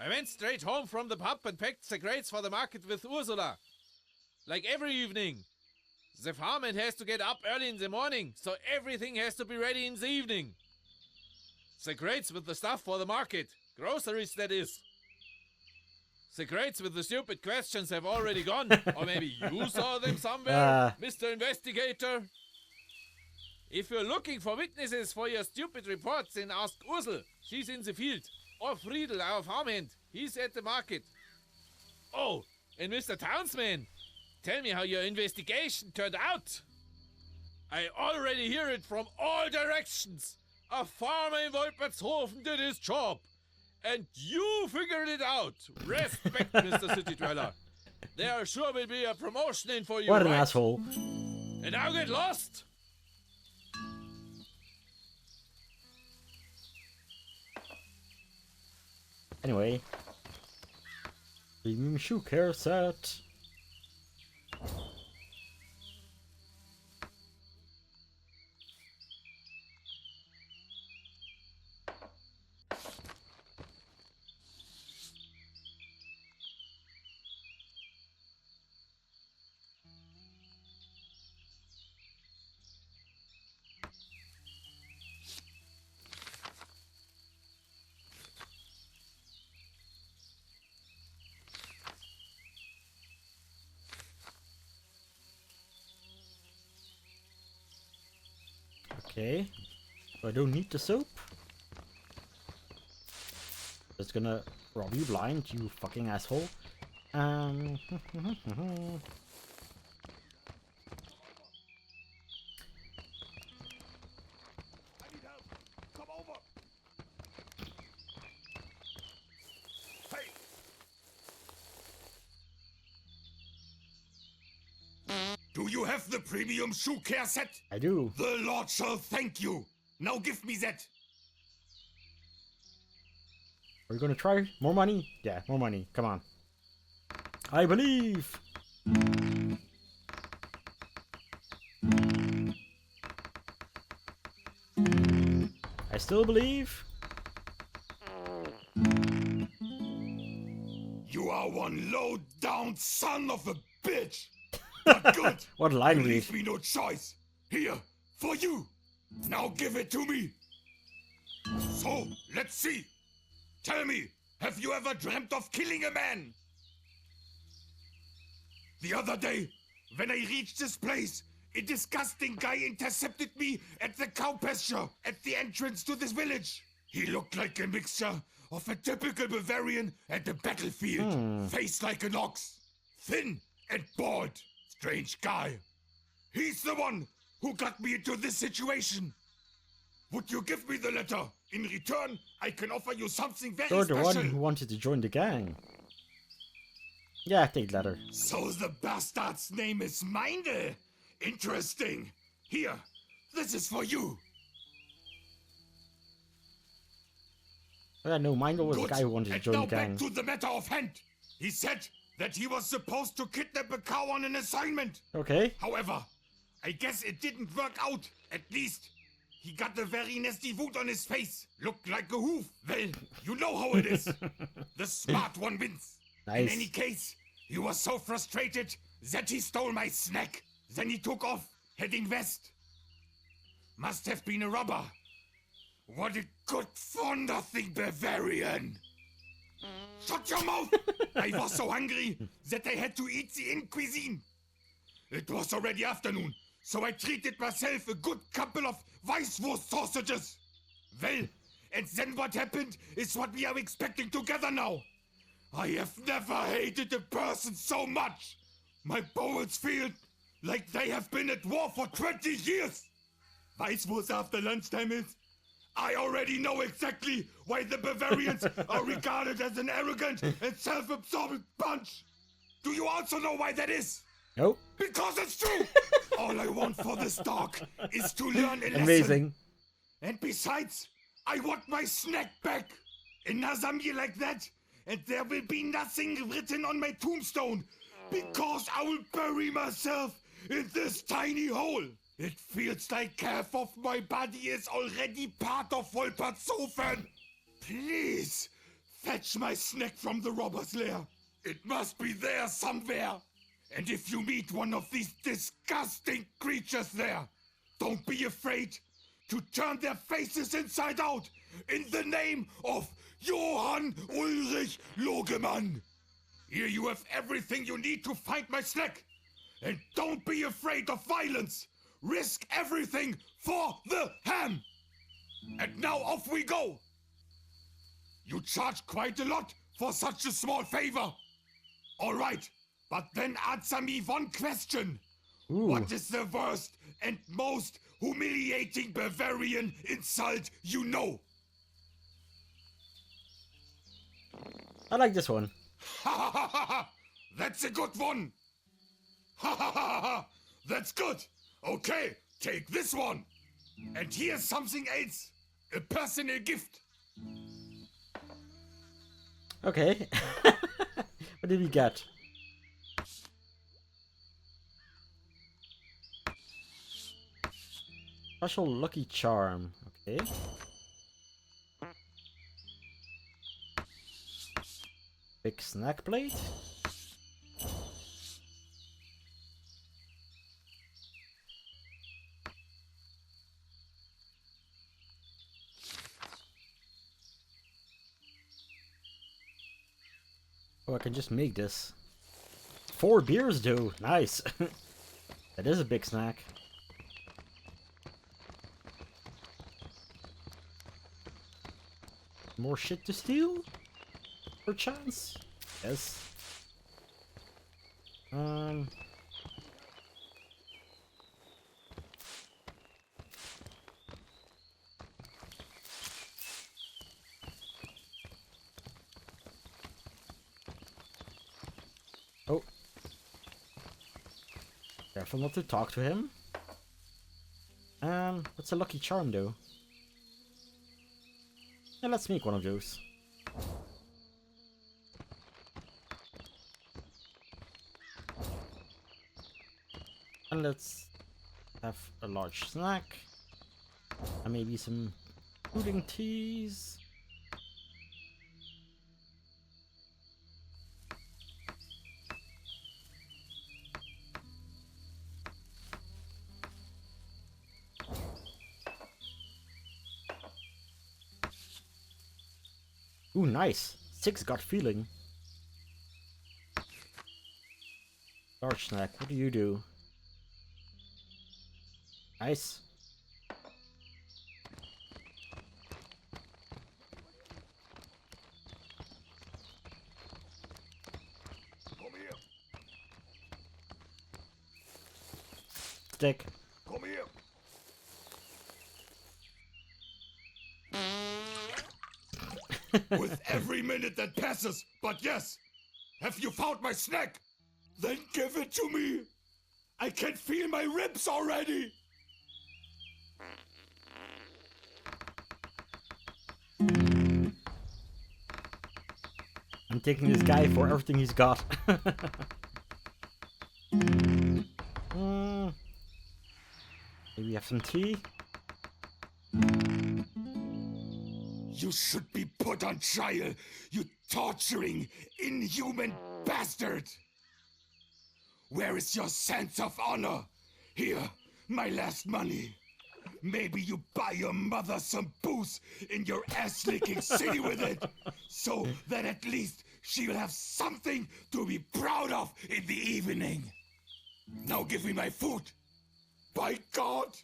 I went straight home from the pub and packed the crates for the market with Ursula. Like every evening. The farmhand has to get up early in the morning, so everything has to be ready in the evening. The crates with the stuff for the market. Groceries, that is. The crates with the stupid questions have already gone. Or maybe you saw them somewhere, Mr. Investigator. If you're looking for witnesses for your stupid reports, then ask Ursel. She's in the field. Or Friedel, our farmhand. He's at the market. Oh, and Mr. Townsman, tell me how your investigation turned out. I already hear it from all directions. A farmer in Wolpertshofen did his job. And you figured it out. Respect, Mr. City Dweller. There sure will be a promotion in for you. What an right? asshole. And now get lost. Anyway. Premium shoe care set. Okay, so I don't need the soap. Just gonna rob you blind, you fucking asshole. Do you have the premium shoe care set? I do. The Lord shall thank you. Now give me that. Are you gonna try? More money? Yeah, more money. Come on. I believe! I still believe. You are one low-down son of a bitch. But good. What line you read? leave me no choice. Here, for you. Now give it to me. So, let's see. Tell me, have you ever dreamt of killing a man? The other day, when I reached this place, a disgusting guy intercepted me at the cow pasture at the entrance to this village. He looked like a mixture of a typical Bavarian and a battlefield. Face like an ox. Thin and bald. Strange guy. He's the one who got me into this situation. Would you give me the letter? In return, I can offer you something very You're the special. one who wanted to join the gang. Yeah, take letter. So the bastard's name is Meindl. Interesting. Here, this is for you. Yeah, no, Mindel was Good. the guy who wanted to And join now the gang. back to the matter of hand. He said that he was supposed to kidnap a cow on an assignment. Okay. However, I guess it didn't work out. At least, he got a very nasty wound on his face. Looked like a hoof. Well, you know how it is. The smart one wins. Nice. In any case, he was so frustrated that he stole my snack. Then he took off, heading west. Must have been a robber. What a good for-nothing Bavarian. Shut your mouth! I was so hungry that I had to eat the inn cuisine. It was already afternoon, so I treated myself a good couple of Weisswurst sausages. Well, and then what happened is what we are expecting together now. I have never hated a person so much. My bowels feel like they have been at war for 20 years. Weisswurst after lunchtime is... I already know exactly why the Bavarians are regarded as an arrogant and self-absorbed bunch. Do you also know why that is? Nope. Because it's true. All I want for this dog is to learn a lesson. Amazing. And besides, I want my snack back! Another meal like that, and there will be nothing written on my tombstone, because I will bury myself in this tiny hole. It feels like half of my body is already part of Wolpertshofen. Please, fetch my snack from the robber's lair. It must be there somewhere. And if you meet one of these disgusting creatures there, don't be afraid to turn their faces inside out in the name of Johann Ulrich Logemann. Here you have everything you need to find my snack. And don't be afraid of violence. Risk everything for the ham. And now off we go. You charge quite a lot for such a small favor. All right, but then answer me one question. Ooh. What is the worst and most humiliating Bavarian insult you know? I like this one. Ha ha ha ha ha! That's a good one! Ha ha ha ha! That's good! Okay, take this one! And here's something else! A personal gift! Okay. What did we get? Special lucky charm. Okay. Big snack plate. Oh, I can just make this. 4 beers, though. Nice. That is a big snack. More shit to steal? Perchance? Yes. Oh. Careful not to talk to him. What's a lucky charm, though? Yeah, let's make one of those. And let's have a large snack. And maybe some pudding teas. Ooh, nice. 6 gut feeling. Large snack, what do you do? Nice. Come here. Stick. Come here. With every minute that passes, but yes, have you found my snack? Then give it to me. I can feel my ribs already. I'm taking this guy for everything he's got. Maybe have some tea. You should be put on trial, you torturing, inhuman bastard! Where is your sense of honor? Here, my last money. Maybe you buy your mother some booze in your ass-licking city with it, so that at least she will have something to be proud of in the evening. Now give me my food. By God,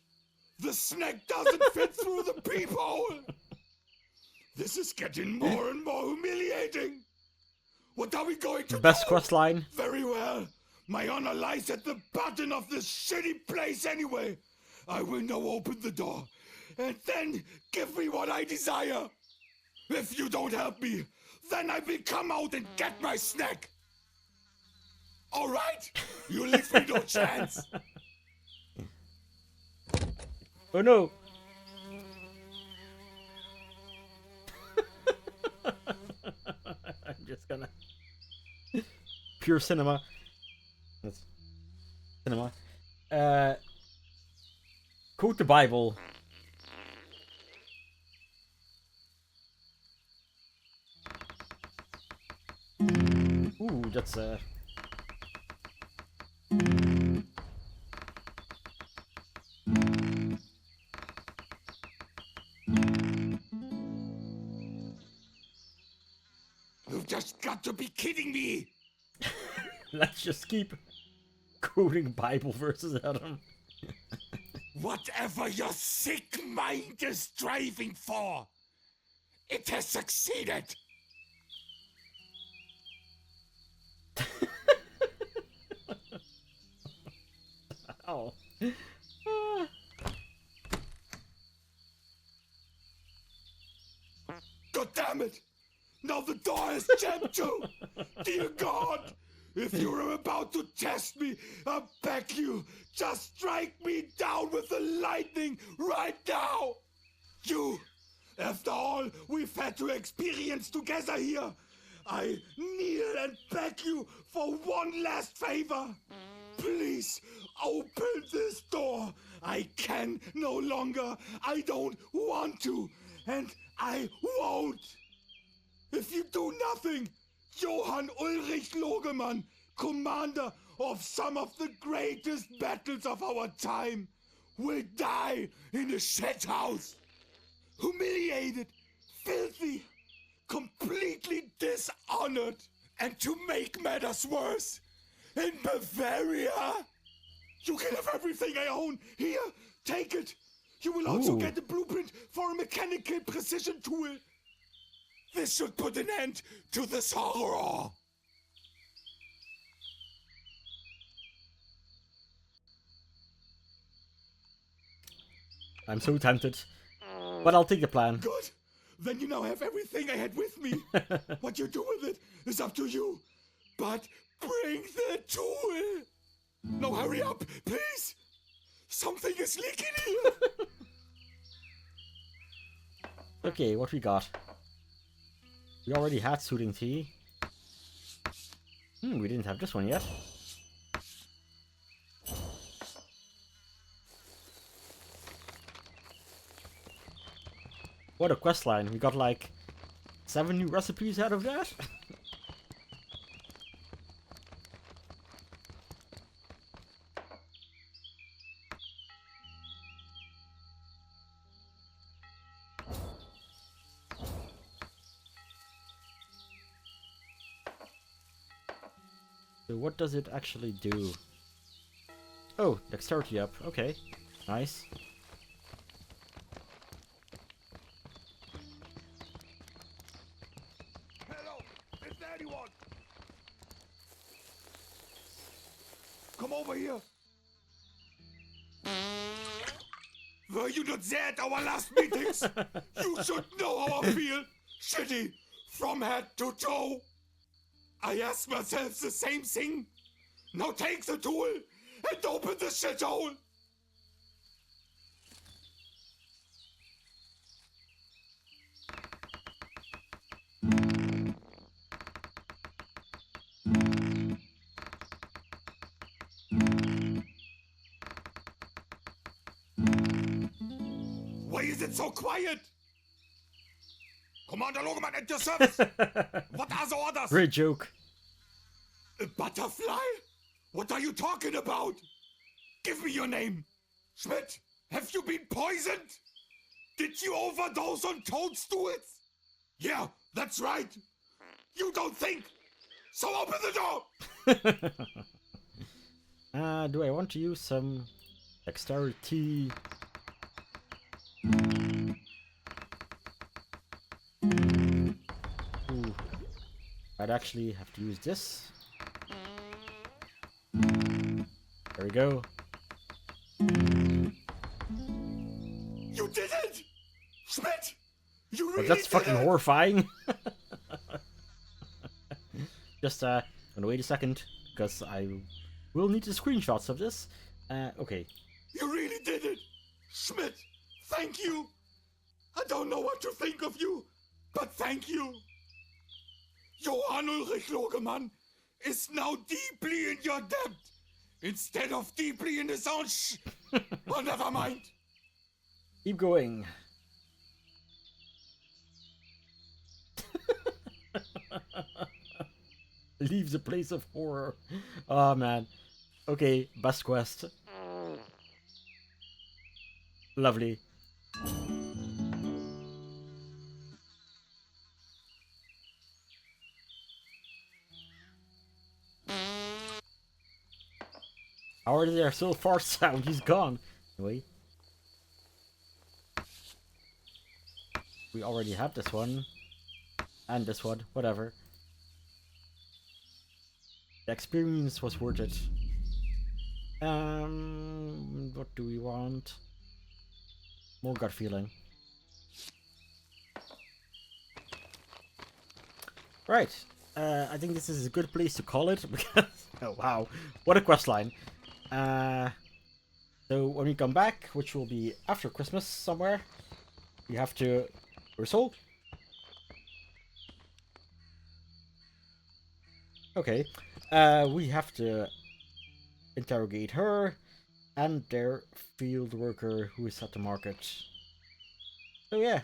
the snack doesn't fit through the peephole. This is getting more and more humiliating. What are we going to do? Best quest line. Very well. My honor lies at the bottom of this shitty place anyway. I will now open the door, and then give me what I desire. If you don't help me, then I will come out and get my snack. All right? You leave me no chance. Oh no. Gonna pure cinema. That's cinema. Quote the Bible. Ooh, that's You've just got to be kidding me! Let's just keep quoting Bible verses at him. Whatever your sick mind is striving for, it has succeeded! Oh. God damn it! Now the door is jammed too! Dear God! If you're about to test me, I beg you, just strike me down with the lightning right now! After all we've had to experience together here, I kneel and beg you for one last favor. Please, open this door. I can no longer. I don't want to. And I won't. If you do nothing, Johann Ulrich Logemann, commander of some of the greatest battles of our time, will die in a shed house. Humiliated, filthy, completely dishonored. And to make matters worse, in Bavaria, you can have everything I own. Here, take it. You will also get the blueprint for a mechanical precision tool. This should put an end to this horror. I'm so tempted, but I'll take the plan. Good. Then you now have everything I had with me. What you do with it is up to you. But bring the tool. No, hurry up, please. Something is leaking here. Okay, what we got? We already had soothing tea. We didn't have this one yet. What a quest line. We got like 7 new recipes out of that. So what does it actually do? Oh, dexterity up. Okay, nice. Hello, is there anyone? Come over here. Were you not there at our last meetings? You should know how I feel. Shitty, from head to toe. I ask myself the same thing. Now take the tool and open the shithole. Why is it so quiet? Commander Logemann at your service. What are the orders? Great joke. A butterfly? What are you talking about? Give me your name. Schmidt, have you been poisoned? Did you overdose on toadstools? Yeah, that's right. You don't think. So open the door. Do I want to use some dexterity? Ooh. I'd actually have to use this. There we go. You did it! Schmidt! You really But that's did fucking it! horrifying. Just gonna wait a second, because I will need the screenshots of this. Okay. You really did it! Schmidt, thank you! I don't know what to think of you, but thank you! Johann Ulrich Logemann is now deeply in your debt instead of deeply in his own Oh, never mind. Keep going. Leave the place of horror. Oh man. Okay, best quest. Lovely. How are they so far south? He's gone. Anyway. We already have this one. And this one. Whatever. The experience was worth it. What do we want? More gut feeling. Right. I think this is a good place to call it because oh wow, what a quest line. So when we come back, which will be after Christmas somewhere, we have to Ursul. Okay. We have to interrogate her and their field worker who is at the market. So yeah,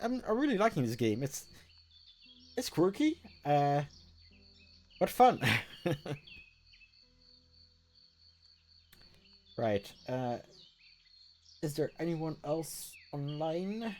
I'm really liking this game. It's quirky, but fun. Right. Is there anyone else online?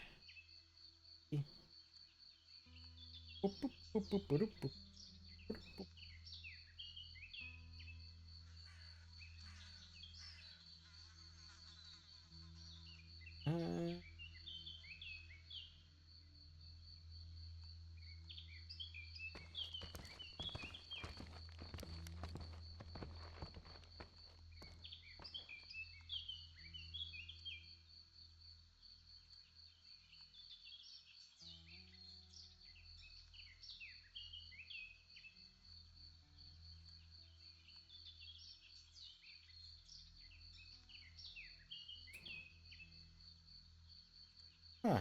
Huh,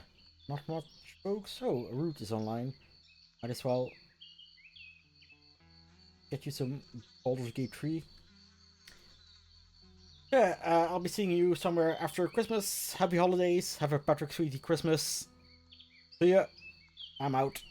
not much folks. Oh, Root is online. Might as well get you some Baldur's Gate 3. Yeah, I'll be seeing you somewhere after Christmas. Happy holidays. Have a Patrick Sweetie Christmas. See ya. I'm out.